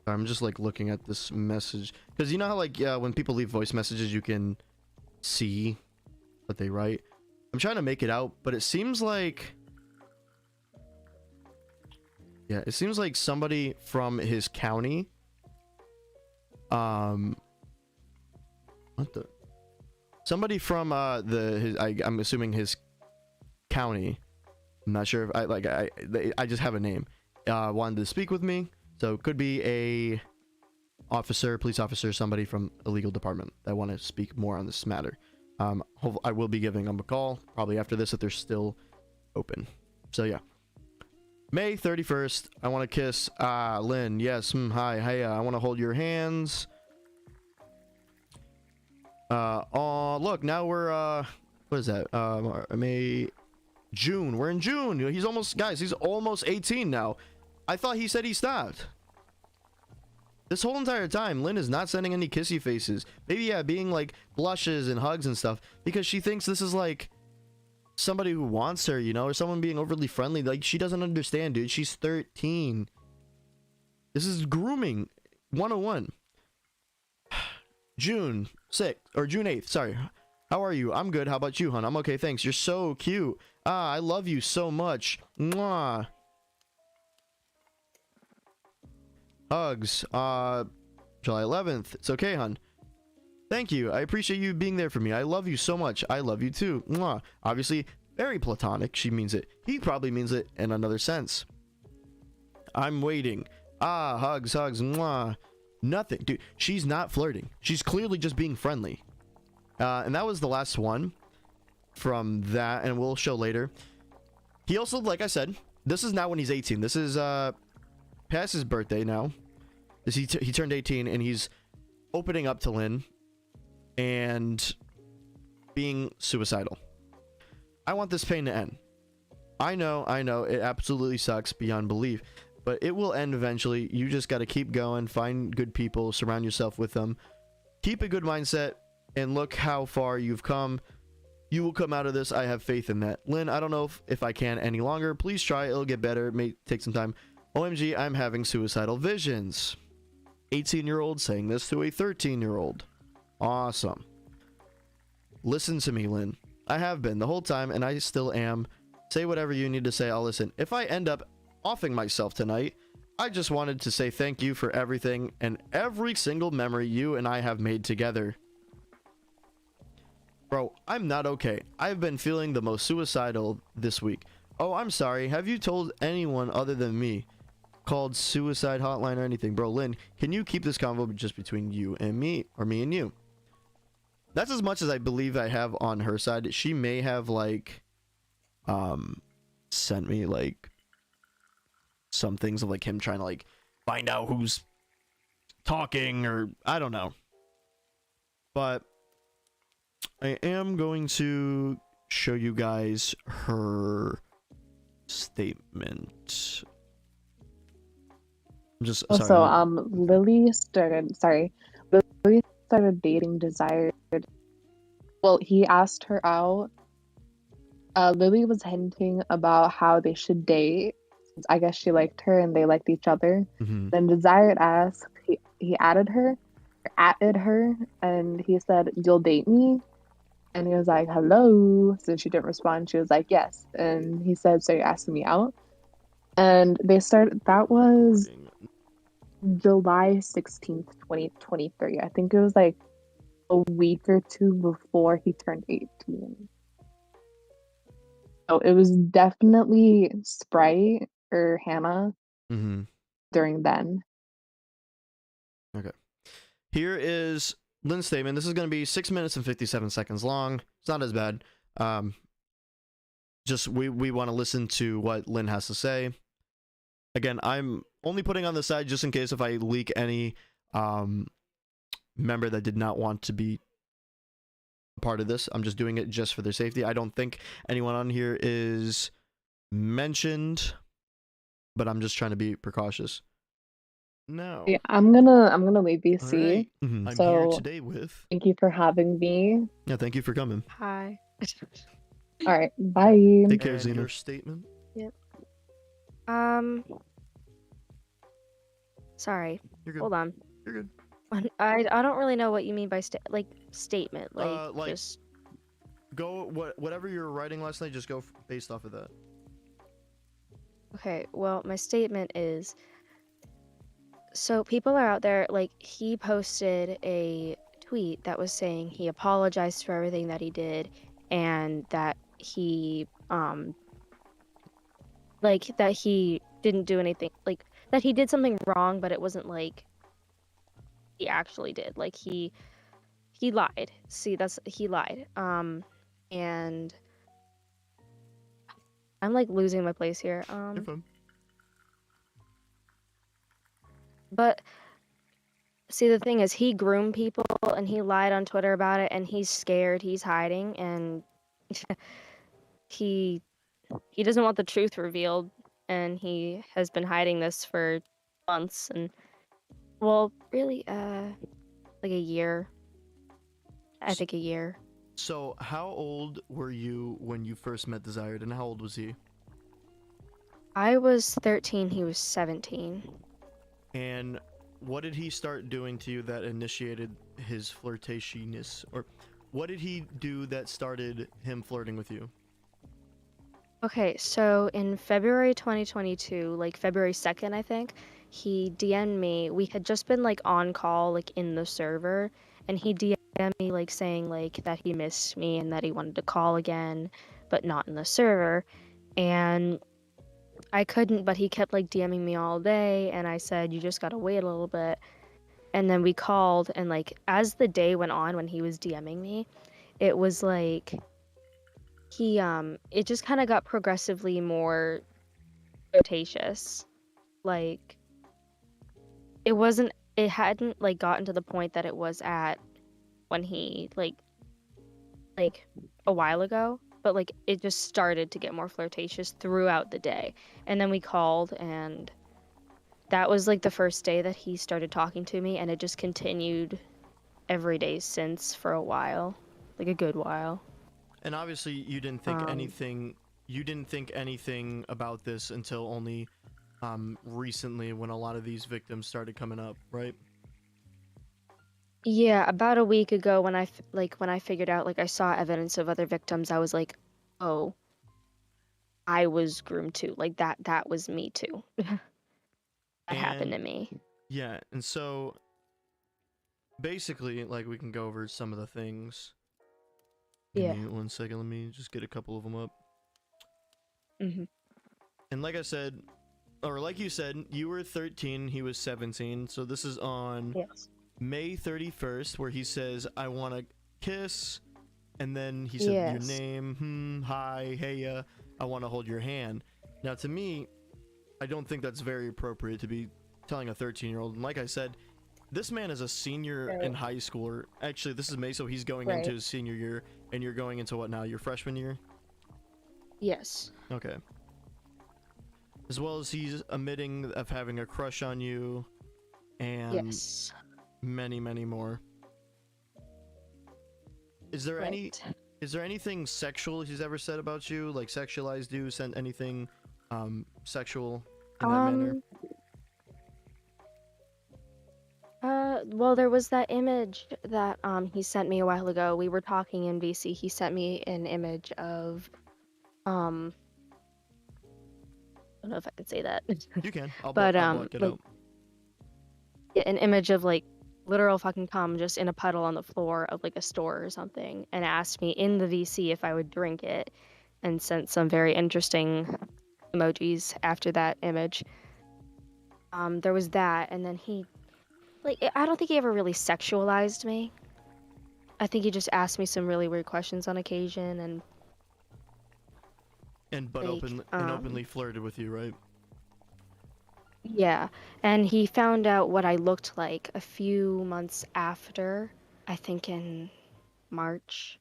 Speaker 1: I'm just like looking at this message. Because you know how like, yeah, when people leave voice messages, you can see what they write. I'm trying to make it out, but it seems like... Yeah, it seems like somebody from his county. What the... Somebody from I'm assuming his county. I'm not sure if I just have a name. Wanted to speak with me, so it could be a police officer, somebody from a legal department that want to speak more on this matter. I will be giving them a call probably after this if they're still open. So yeah, May 31st. I want to kiss Lynn. Yes. Hi. Hey. I want to hold your hands. Oh, look, now we're what is that? May, June. We're in June. He's almost, guys, he's almost 18 now. I thought he said he stopped. This whole entire time, Lynn is not sending any kissy faces. Maybe, yeah, being like blushes and hugs and stuff because she thinks this is like somebody who wants her, you know, or someone being overly friendly. Like, she doesn't understand, dude. She's 13. This is grooming 101. June 6th or June 8th. Sorry. How are you? I'm good. How about you, hon? I'm okay, thanks. You're so cute. I love you so much. Mwah. Hugs. July 11th. It's okay, hon. Thank you. I appreciate you being there for me. I love you so much. I love you too. Mwah. Obviously, very platonic. She means it. He probably means it in another sense. I'm waiting. Hugs, hugs. Mwah. Nothing. Dude, she's not flirting. She's clearly just being friendly. And that was the last one from that, and we'll show later. He also, like I said, this is not when he's 18. This is past his birthday now. He turned 18, and he's opening up to Lynn and being suicidal. I want this pain to end. I know, it absolutely sucks beyond belief, but it will end eventually. You just got to keep going, find good people, surround yourself with them, keep a good mindset, and look how far you've come. You will come out of this. I have faith in that. Lynn, I don't know if I can any longer. Please try. It'll get better. It may take some time. OMG, I'm having suicidal visions. 18-year-old saying this to a 13-year-old. Awesome. Listen to me, Lynn. I have been the whole time, and I still am. Say whatever you need to say. I'll listen. If I end up offing myself tonight, I just wanted to say thank you for everything and every single memory you and I have made together. Bro, I'm not okay. I've been feeling the most suicidal this week. Oh, I'm sorry. Have you told anyone other than me? Called suicide hotline or anything? Bro, Lynn, can you keep this convo just between you and me, or me and you? That's as much as I believe I have on her side. She may have like sent me like some things of like him trying to like find out who's talking, or I don't know. But I am going to show you guys her statement. I'm just
Speaker 2: Also,
Speaker 1: sorry.
Speaker 2: Lily started dating Desired. Well, he asked her out. Lily was hinting about how they should date. I guess she liked her and they liked each other.
Speaker 1: Mm-hmm.
Speaker 2: Then Desired asked, he added her, and he said, "You'll date me?" And he was like, "Hello." So she didn't respond. She was like, "Yes." And he said, "So you're asking me out?" And they started, that was July 16th, 2023. I think it was like a week or two before he turned 18. So it was definitely Sprite or Hannah
Speaker 1: Mm-hmm.
Speaker 2: during then.
Speaker 1: Okay. Here is Lynn's statement. This is going to be 6 minutes and 57 seconds long. It's not as bad. Just we want to listen to what Lynn has to say. Again, I'm only putting on the side just in case if I leak any member that did not want to be a part of this. I'm just doing it just for their safety. I don't think anyone on here is mentioned, but I'm just trying to be precautious. No.
Speaker 2: Yeah, I'm gonna leave VC.
Speaker 1: Right. I'm here
Speaker 2: So
Speaker 1: today with.
Speaker 2: thank you for having me.
Speaker 1: Yeah, thank you for coming.
Speaker 3: Hi.
Speaker 2: All right, bye.
Speaker 1: Take care,
Speaker 3: And
Speaker 1: Xena.
Speaker 3: your
Speaker 1: Statement.
Speaker 3: Sorry.
Speaker 1: You're good.
Speaker 3: Hold on.
Speaker 1: You're good.
Speaker 3: I don't really know what you mean by statement.
Speaker 1: Like,
Speaker 3: just
Speaker 1: Go whatever you were writing last night. Just go based off of that.
Speaker 3: okay. Well, my statement is. So people are out there. Like he posted a tweet that was saying he apologized for everything that he did, and that he that he didn't do anything, like that he did something wrong, but it wasn't like he actually did. Like he lied. See, he lied. And I'm like losing my place here.
Speaker 1: You're fine.
Speaker 3: But see, the thing is, he groomed people and he lied on Twitter about it, and he's scared. He's hiding, and he doesn't want the truth revealed, and he has been hiding this for months, and well, really, like a year. I think a year.
Speaker 1: So, how old were you when you first met Desired, and how old was he?
Speaker 3: I was 13. He was 17.
Speaker 1: And what did he start doing to you that initiated his flirtatiousness? Or what did he do that started him flirting with you?
Speaker 3: Okay, so in February 2022, like February 2nd, I think, he DM'd me. We had just been like on call, like in the server, and he DM'd me like saying like that he missed me and that he wanted to call again, but not in the server. And I couldn't, but he kept like DMing me all day, and I said, you just gotta wait a little bit. And then we called, and like as the day went on when he was DMing me, it was like it just kind of got progressively more flirtatious. Like it hadn't like gotten to the point that it was at when he like a while ago, but like it just started to get more flirtatious throughout the day. And then we called, and that was like the first day that he started talking to me, and it just continued every day since for a while, like a good while.
Speaker 1: And obviously, you didn't think anything. You didn't think anything about this until only recently, when a lot of these victims started coming up, right?
Speaker 3: Yeah, about a week ago when when I figured out, like I saw evidence of other victims, I was like, oh, I was groomed too. Like that was me too. That happened to me.
Speaker 1: Yeah, and so basically, like, we can go over some of the things.
Speaker 3: Yeah.
Speaker 1: Give me 1 second, let me just get a couple of them up.
Speaker 3: Mm-hmm.
Speaker 1: And like I said, or like you said, you were 13, he was 17, so this is on
Speaker 3: Yes.
Speaker 1: May 31st, where he says, I want to kiss, and then he said your
Speaker 3: Yes.
Speaker 1: name, hi, hey, I want to hold your hand. Now, to me, I don't think that's very appropriate to be telling a 13-year-old. And like I said, this man is a senior in high school. Or actually, this is May, so he's going into his senior year, and you're going into what now, your freshman year?
Speaker 3: Yes.
Speaker 1: Okay. As well as he's admitting of having a crush on you, and
Speaker 3: Yes.
Speaker 1: many, many more. Is there anything sexual he's ever said about you, like sexualized you, sent anything sexual in that manner?
Speaker 3: Well, there was that image that he sent me a while ago. We were talking in VC. He sent me an image of I don't know if I can say that.
Speaker 1: You can. I'll
Speaker 3: But
Speaker 1: block it
Speaker 3: like
Speaker 1: out.
Speaker 3: an image of like literal fucking cum just in a puddle on the floor of like a store or something, and asked me in the VC if I would drink it, and sent some very interesting emojis after that image. There was that, and then he I don't think he ever really sexualized me. I think he just asked me some really weird questions on occasion, and
Speaker 1: But openly flirted with you, right?
Speaker 3: Yeah, and he found out what I looked like a few months after, I think in March,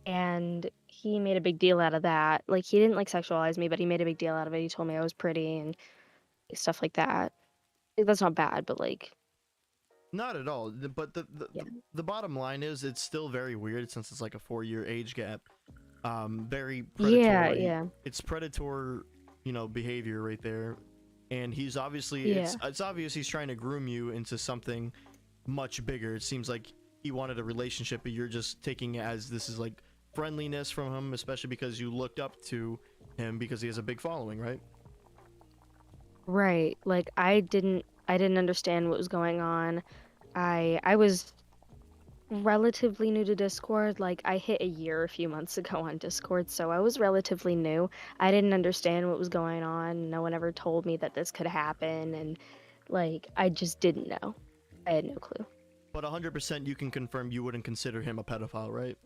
Speaker 3: and he made a big deal out of that. Like he didn't like sexualize me, but he made a big deal out of it. He told me I was pretty and stuff like that. That's not bad, but like,
Speaker 1: Not at all. But
Speaker 3: yeah.
Speaker 1: the bottom line is it's still very weird since it's like a 4-year age gap. Very
Speaker 3: Yeah,
Speaker 1: predatory.
Speaker 3: yeah,
Speaker 1: It's predator, behavior right there. And he's obviously
Speaker 3: yeah.
Speaker 1: it's obvious he's trying to groom you into something much bigger. It seems like he wanted a relationship, but you're just taking it as this is like friendliness from him, especially because you looked up to him because he has a big following, right?
Speaker 3: Right. Like I didn't understand what was going on. I was relatively new to Discord. Like I hit a year a few months ago on Discord, so I was relatively new. I didn't understand what was going on. No one ever told me that this could happen, and like I just didn't know. I had no clue.
Speaker 1: But 100% you can confirm you wouldn't consider him a pedophile, right?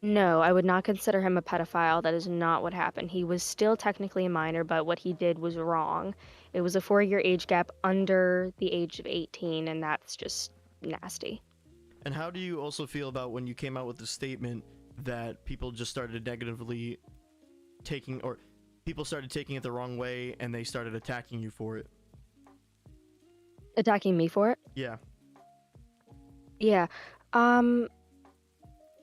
Speaker 3: No, I would not consider him a pedophile. That is not what happened. He was still technically a minor, but what he did was wrong. It was a 4-year age gap under the age of 18, and that's just nasty.
Speaker 1: And how do you also feel about when you came out with the statement that people just started negatively taking, or people started taking it the wrong way and they started attacking you for it?
Speaker 3: Attacking me for it?
Speaker 1: Yeah.
Speaker 3: Yeah. Um,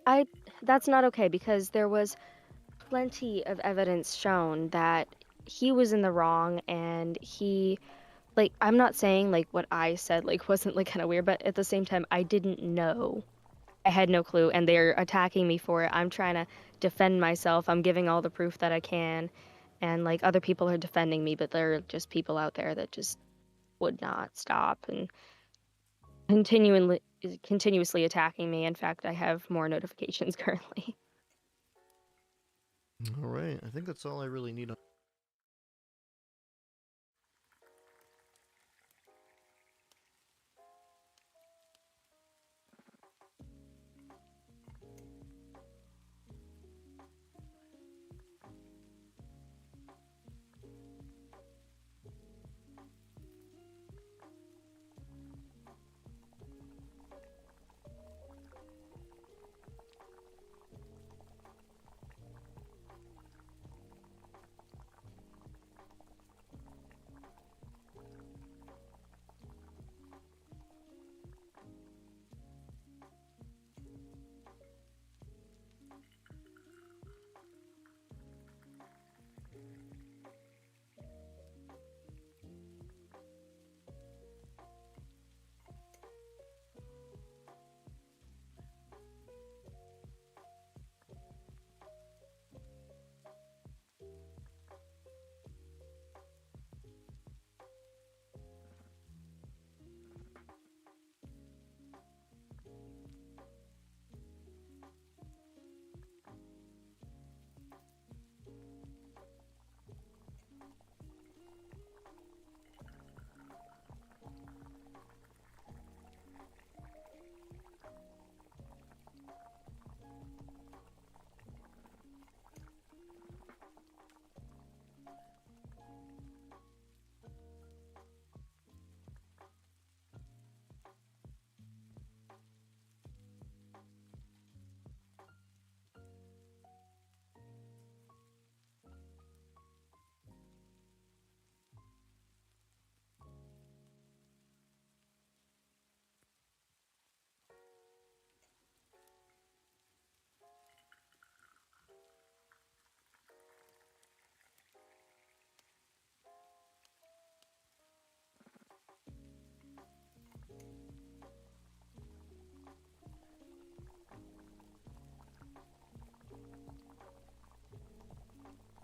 Speaker 3: I that's not okay because there was plenty of evidence shown that he was in the wrong and he like I'm not saying like what I said like wasn't like kind of weird, but at the same time I didn't know. I had no clue and they're attacking me for it. I'm trying to defend myself. I'm giving all the proof that I can and like other people are defending me, but there are just people out there that just would not stop and continuously attacking me. In fact, I have more notifications currently.
Speaker 1: All right. I think that's all I really need.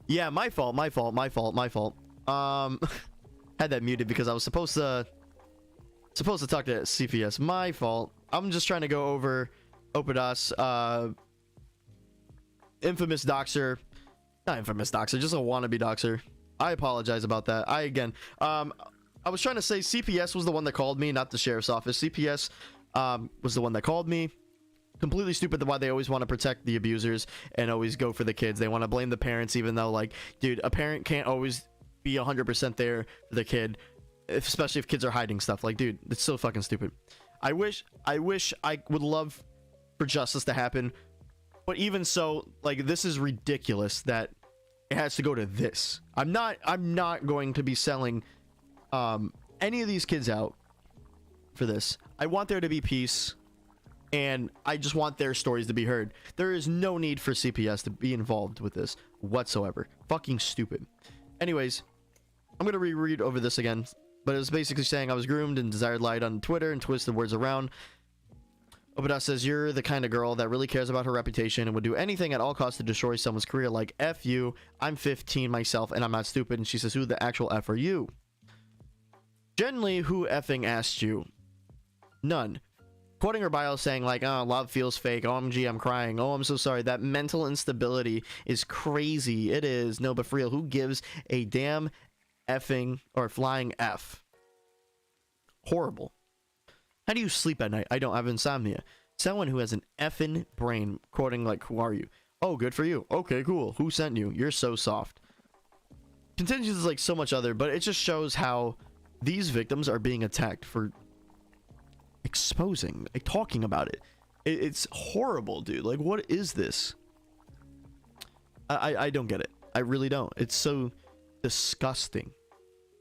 Speaker 1: Yeah, my fault, my fault, my fault, my fault. Had that muted because I was supposed to talk to CPS. My fault. I'm just trying to go over Opedas, infamous doxer. Not infamous doxer, just a wannabe doxer. I apologize about that. I was trying to say CPS was the one that called me, not the sheriff's office. CPS was the one that called me. Completely stupid why they always want to protect the abusers and always go for the kids. They want to blame the parents, even though, like, dude, a parent can't always be 100% there for the kid, especially if kids are hiding stuff. Like, dude, it's so fucking stupid. I wish I would love for justice to happen, but even so, like, this is ridiculous that it has to go to this. I'm not going to be selling any of these kids out for this. I want there to be peace, and I just want their stories to be heard. There is no need for CPS to be involved with this whatsoever. Fucking stupid. Anyways, I'm gonna reread over this again, but it was basically saying I was groomed and desired lied on Twitter and twisted words around. Obada says, you're the kind of girl that really cares about her reputation and would do anything at all costs to destroy someone's career. Like, F you, I'm 15 myself and I'm not stupid. And she says, who the actual F are you? Generally, who effing asked you? None. Quoting her bio saying like, oh, love feels fake. OMG, I'm crying. Oh, I'm so sorry. That mental instability is crazy. It is. No, but for real, who gives a damn effing or flying F? Horrible. How do you sleep at night? I don't have insomnia. Someone who has an effing brain. Quoting like, who are you? Oh, good for you. Okay, cool. Who sent you? You're so soft. Continues like so much other, but it just shows how these victims are being attacked for exposing, like talking about it. It's horrible, dude. Like, what is this? I don't get it. I really don't. It's so disgusting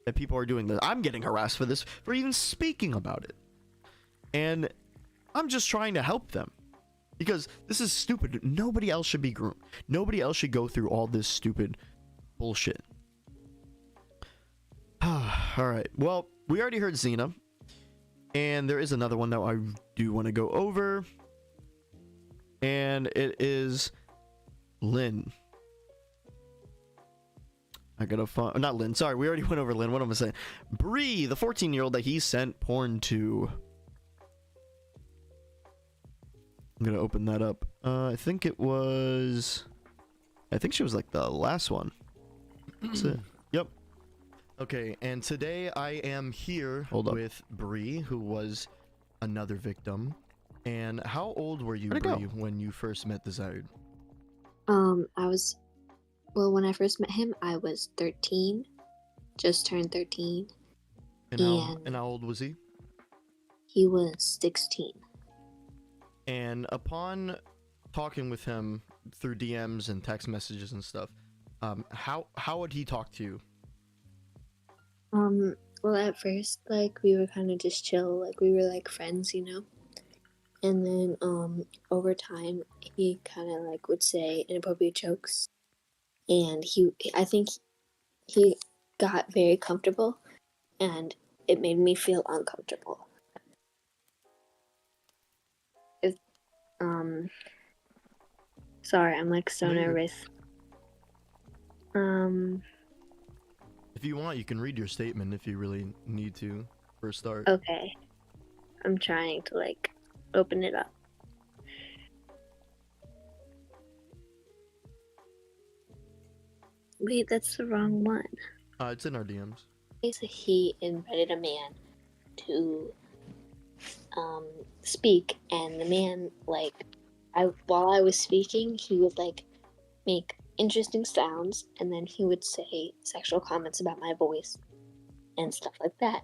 Speaker 1: that people are doing this. I'm getting harassed for this, for even speaking about it. And I'm just trying to help them because this is stupid. Nobody else should be groomed. Nobody else should go through all this stupid bullshit. All right. Well, we already heard Xena, and there is another one that I do want to go over, and it is Lynn. I gotta find, not Lynn. Sorry, we already went over Lynn. What am I saying? Bree, the 14-year-old that he sent porn to. I'm gonna open that up. I think she was like the last one. That's it. Yep. Okay, and today I am here with Bree, who was another victim. And how old were you, Bree, when you first met Dzired?
Speaker 4: When I first met him, I was 13. Just turned 13.
Speaker 1: And how old was he?
Speaker 4: He was 16.
Speaker 1: And upon talking with him through DMs and text messages and stuff, how would he talk to you?
Speaker 4: Well, at first, like, we were kind of just chill, like, we were, like, friends, you know? And then, over time, he kind of, like, would say inappropriate jokes, and I think he got very comfortable, and it made me feel uncomfortable. Sorry, I'm, like, so nervous.
Speaker 1: If you want, you can read your statement if you really need to for a start.
Speaker 4: Okay. I'm trying to, like, open it up. Wait, that's the wrong one.
Speaker 1: It's in our DMs.
Speaker 4: He invited a man to speak, and the man, like, while I was speaking, he would, like, make interesting sounds, and then he would say sexual comments about my voice and stuff like that.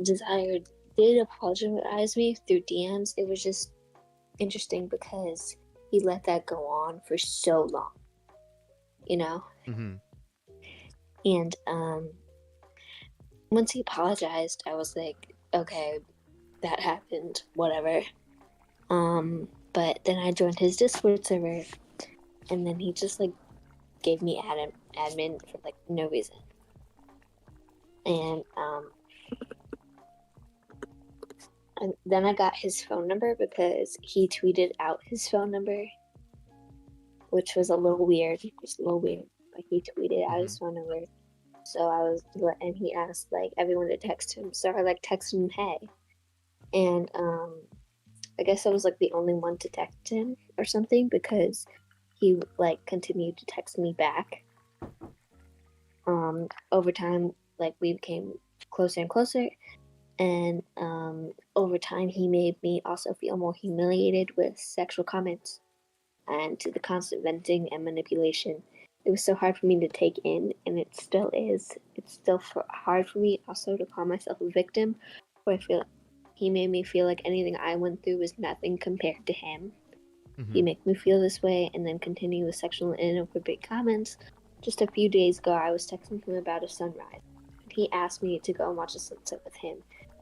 Speaker 4: Dzired did apologize me through DMs. It was just interesting because he let that go on for so long, you know?
Speaker 1: Mm-hmm.
Speaker 4: And once he apologized, I was like, okay, that happened, whatever. But then I joined his Discord server, and then he just, like, gave me admin for, like, no reason. And then I got his phone number because he tweeted out his phone number, which was a little weird. Like, he tweeted out his phone number. So and he asked, like, everyone to text him. So I, like, texted him, hey. And, I guess I was, like, the only one to text him or something because he, like, continued to text me back. Over time, like, we became closer and closer. And, over time, he made me also feel more humiliated with sexual comments and to the constant venting and manipulation. it was so hard for me to take in, and it still is. It's still hard for me also to call myself a victim, where I feel he made me feel like anything I went through was nothing compared to him. He made me feel this way, and then continue with sexual and inappropriate comments. Just a few days ago, I was texting him about a sunrise. He asked me to go and watch the sunset with him.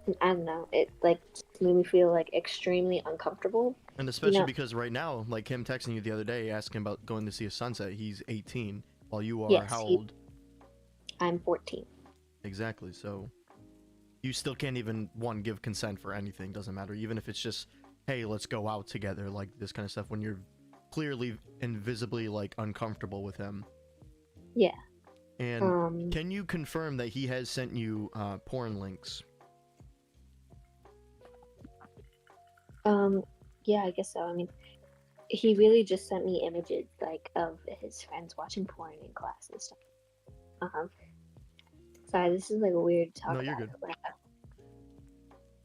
Speaker 4: And I don't know, it like just made me feel like extremely uncomfortable.
Speaker 1: And especially because right now, like him texting you the other day asking about going to see a sunset, he's 18, while you are
Speaker 4: Yes,
Speaker 1: how old?
Speaker 4: I'm 14.
Speaker 1: Exactly. So you still can't even give consent for anything. Doesn't matter, even if it's just, hey, let's go out together, like this kind of stuff. When you're clearly and visibly like uncomfortable with him.
Speaker 4: Yeah.
Speaker 1: And can you confirm that he has sent you porn links?
Speaker 4: Yeah, I guess so. I mean, he really just sent me images like of his friends watching porn in class and stuff. Sorry, this is like a weird talk.
Speaker 1: No, you're good.
Speaker 4: But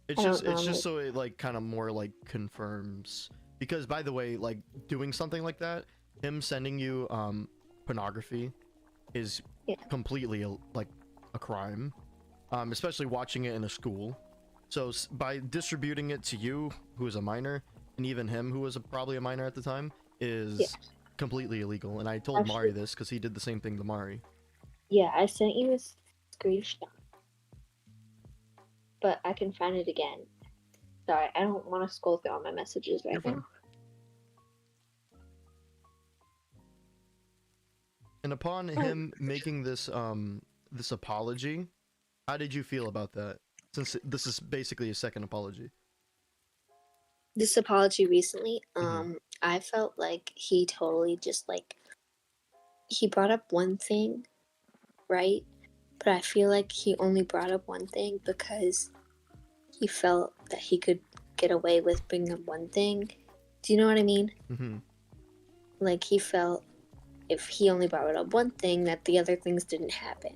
Speaker 1: It's
Speaker 4: I
Speaker 1: just
Speaker 4: don't know,
Speaker 1: so it like kind of more like confirms, because by the way, like doing something like that, him sending you pornography is completely like a crime, especially watching it in a school. So by distributing it to you, who is a minor, and even him, who was probably a minor at the time, is completely illegal. And I told Mari this because he did the same thing to Mari.
Speaker 4: Yeah, I sent you a screenshot, but I can find it again. Sorry, I don't want to scroll through all my messages right now.
Speaker 1: And upon him making this this apology, how did you feel about that? Since this is basically a second apology.
Speaker 4: This apology recently, I felt like he totally just like he brought up one thing, right? But I feel like he only brought up one thing because he felt that he could get away with bringing up one thing. Do you know what I mean? Like he felt if he only brought up one thing, that the other things didn't happen.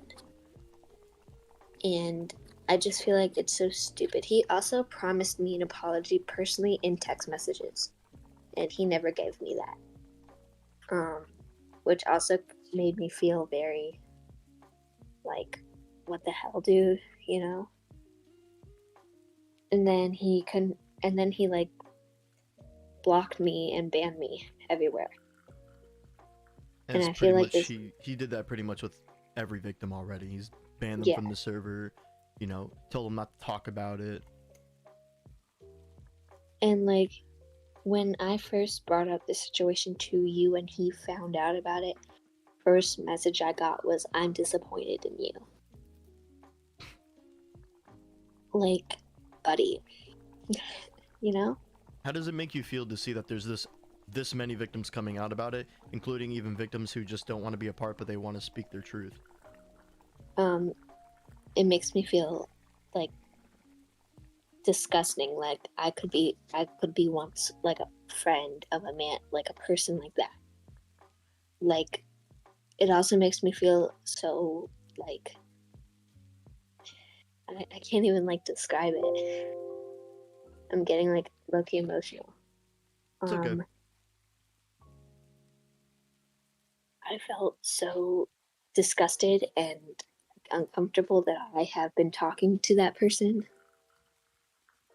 Speaker 4: And I just feel like it's so stupid. He also promised me an apology personally in text messages, and he never gave me that. Which also made me feel very like, what the hell, dude? You know. And then he like blocked me and banned me everywhere.
Speaker 1: And I feel like he did that pretty much with every victim already. He's banned them from the server, you know, told them not to talk about it.
Speaker 4: And like when I first brought up the situation to you and he found out about it, first message I got was, "I'm disappointed in you." Like, buddy, you know?
Speaker 1: How does it make you feel to see that there's this many victims coming out about it, including even victims who just don't want to be a part, but they want to speak their truth?
Speaker 4: It makes me feel like disgusting. Like I could be once like a friend of a man, like a person like that. Like, it also makes me feel so like I can't even like describe it. I'm getting like low-key emotional.
Speaker 1: It's okay.
Speaker 4: I felt so disgusted and uncomfortable that I have been talking to that person,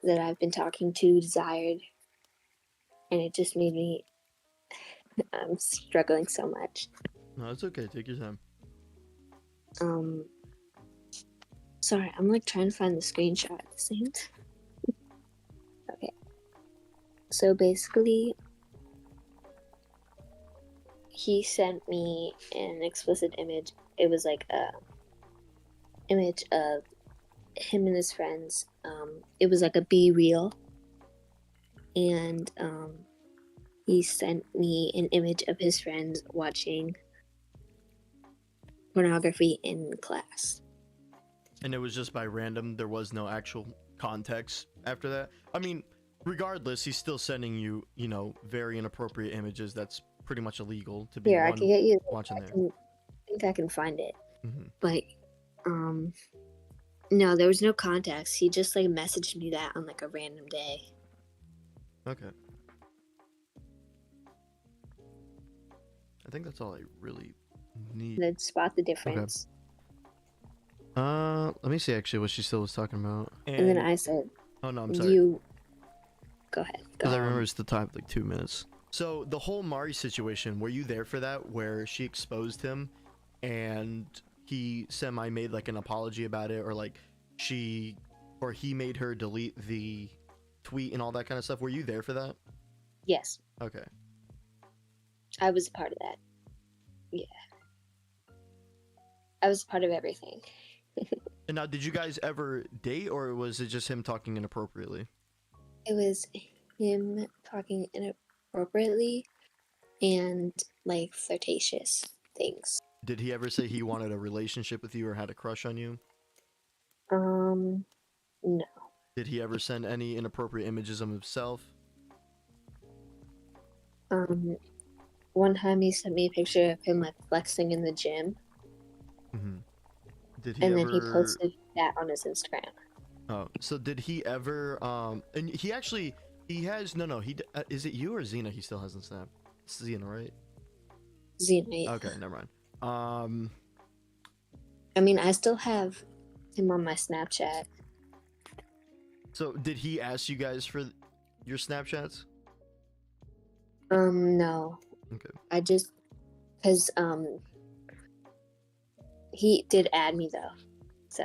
Speaker 4: that I've been talking to Dzired, and it just made me I'm struggling so much.
Speaker 1: No, it's okay. Take your time.
Speaker 4: Sorry, I'm like trying to find the screenshot at the same time. Okay. So basically, he sent me an explicit image. It was like a image of him and his friends. It was like a be real, and he sent me an image of his friends watching pornography in class.
Speaker 1: And it was just by random. There was no actual context after that. I mean, regardless, he's still sending you, you know, very inappropriate images. That's pretty much illegal to be.
Speaker 4: Here, I can get you
Speaker 1: watching there.
Speaker 4: I think I can find it. But no, there was no context. He just like messaged me that on like a random day.
Speaker 1: Okay. I think that's all I really Neat.
Speaker 4: And then spot the difference.
Speaker 1: Let me see actually what she still was talking about.
Speaker 4: And then I said,
Speaker 1: oh no, I'm sorry.
Speaker 4: you go ahead. Go
Speaker 1: Because I
Speaker 4: ahead.
Speaker 1: remember it's the time like 2 minutes. So the whole Mari situation, were you there for that? Where she exposed him, and he semi made like an apology about it, or like he made her delete the tweet and all that kind of stuff. Were you there for that?
Speaker 4: Yes,
Speaker 1: Okay.
Speaker 4: I was a part of that. Yeah. I was a part of everything.
Speaker 1: And now, did you guys ever date, or was it just him talking inappropriately?
Speaker 4: It was him talking inappropriately and like flirtatious things.
Speaker 1: Did he ever say he wanted a relationship with you or had a crush on you?
Speaker 4: No.
Speaker 1: Did he ever send any inappropriate images of himself?
Speaker 4: One time he sent me a picture of him like flexing in the gym,
Speaker 1: Mm-hmm. Did he
Speaker 4: and
Speaker 1: ever...
Speaker 4: then he posted that on his Instagram.
Speaker 1: Oh, so did he ever? And he actually, he has He is it you or Xena? He still hasn't snapped. It's Xena, right?
Speaker 4: Xena. Yeah.
Speaker 1: Okay, never mind.
Speaker 4: I mean, I still have him on my Snapchat.
Speaker 1: So did he ask you guys for your Snapchats?
Speaker 4: No.
Speaker 1: Okay.
Speaker 4: I just, cause he did add me though, so.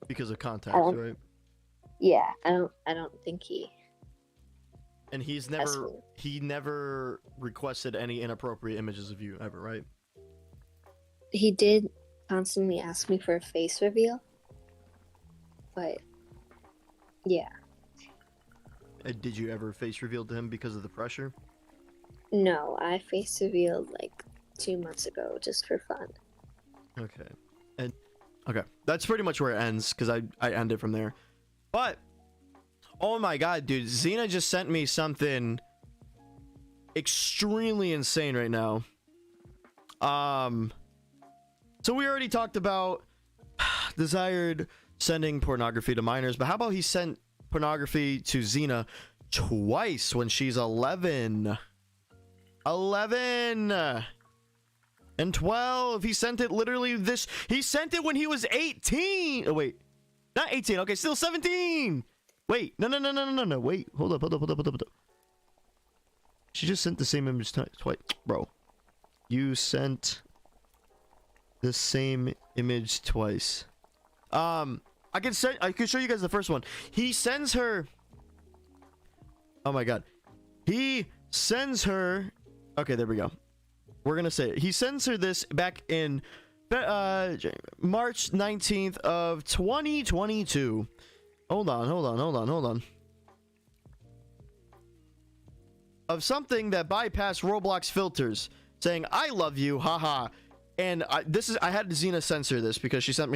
Speaker 1: Because of contacts, right?
Speaker 4: Yeah, I don't think he.
Speaker 1: And he's never requested any inappropriate images of you ever, right?
Speaker 4: He did constantly ask me for a face reveal, but yeah.
Speaker 1: Did you ever face reveal to him because of the pressure?
Speaker 4: No, I face revealed like 2 months ago just for fun.
Speaker 1: Okay. And okay, that's pretty much where it ends, because I ended from there. But oh my god, dude, Xena just sent me something extremely insane right now. So we already talked about Dzired sending pornography to minors, but how about he sent pornography to Xena twice when she's 11 and 12. He sent it literally he sent it when he was 18. Oh wait, not 18. Okay, still 17. Wait, no. Wait, hold up. She just sent the same image twice, bro. You sent the same image twice. I can show you guys the first one. He sends her. Oh my god. He sends her. Okay, there we go. We're gonna say it. He sends her this back in March 19th of 2022. Hold on. Of something that bypassed Roblox filters, saying "I love you," haha. And I had Xena censor this because she sent me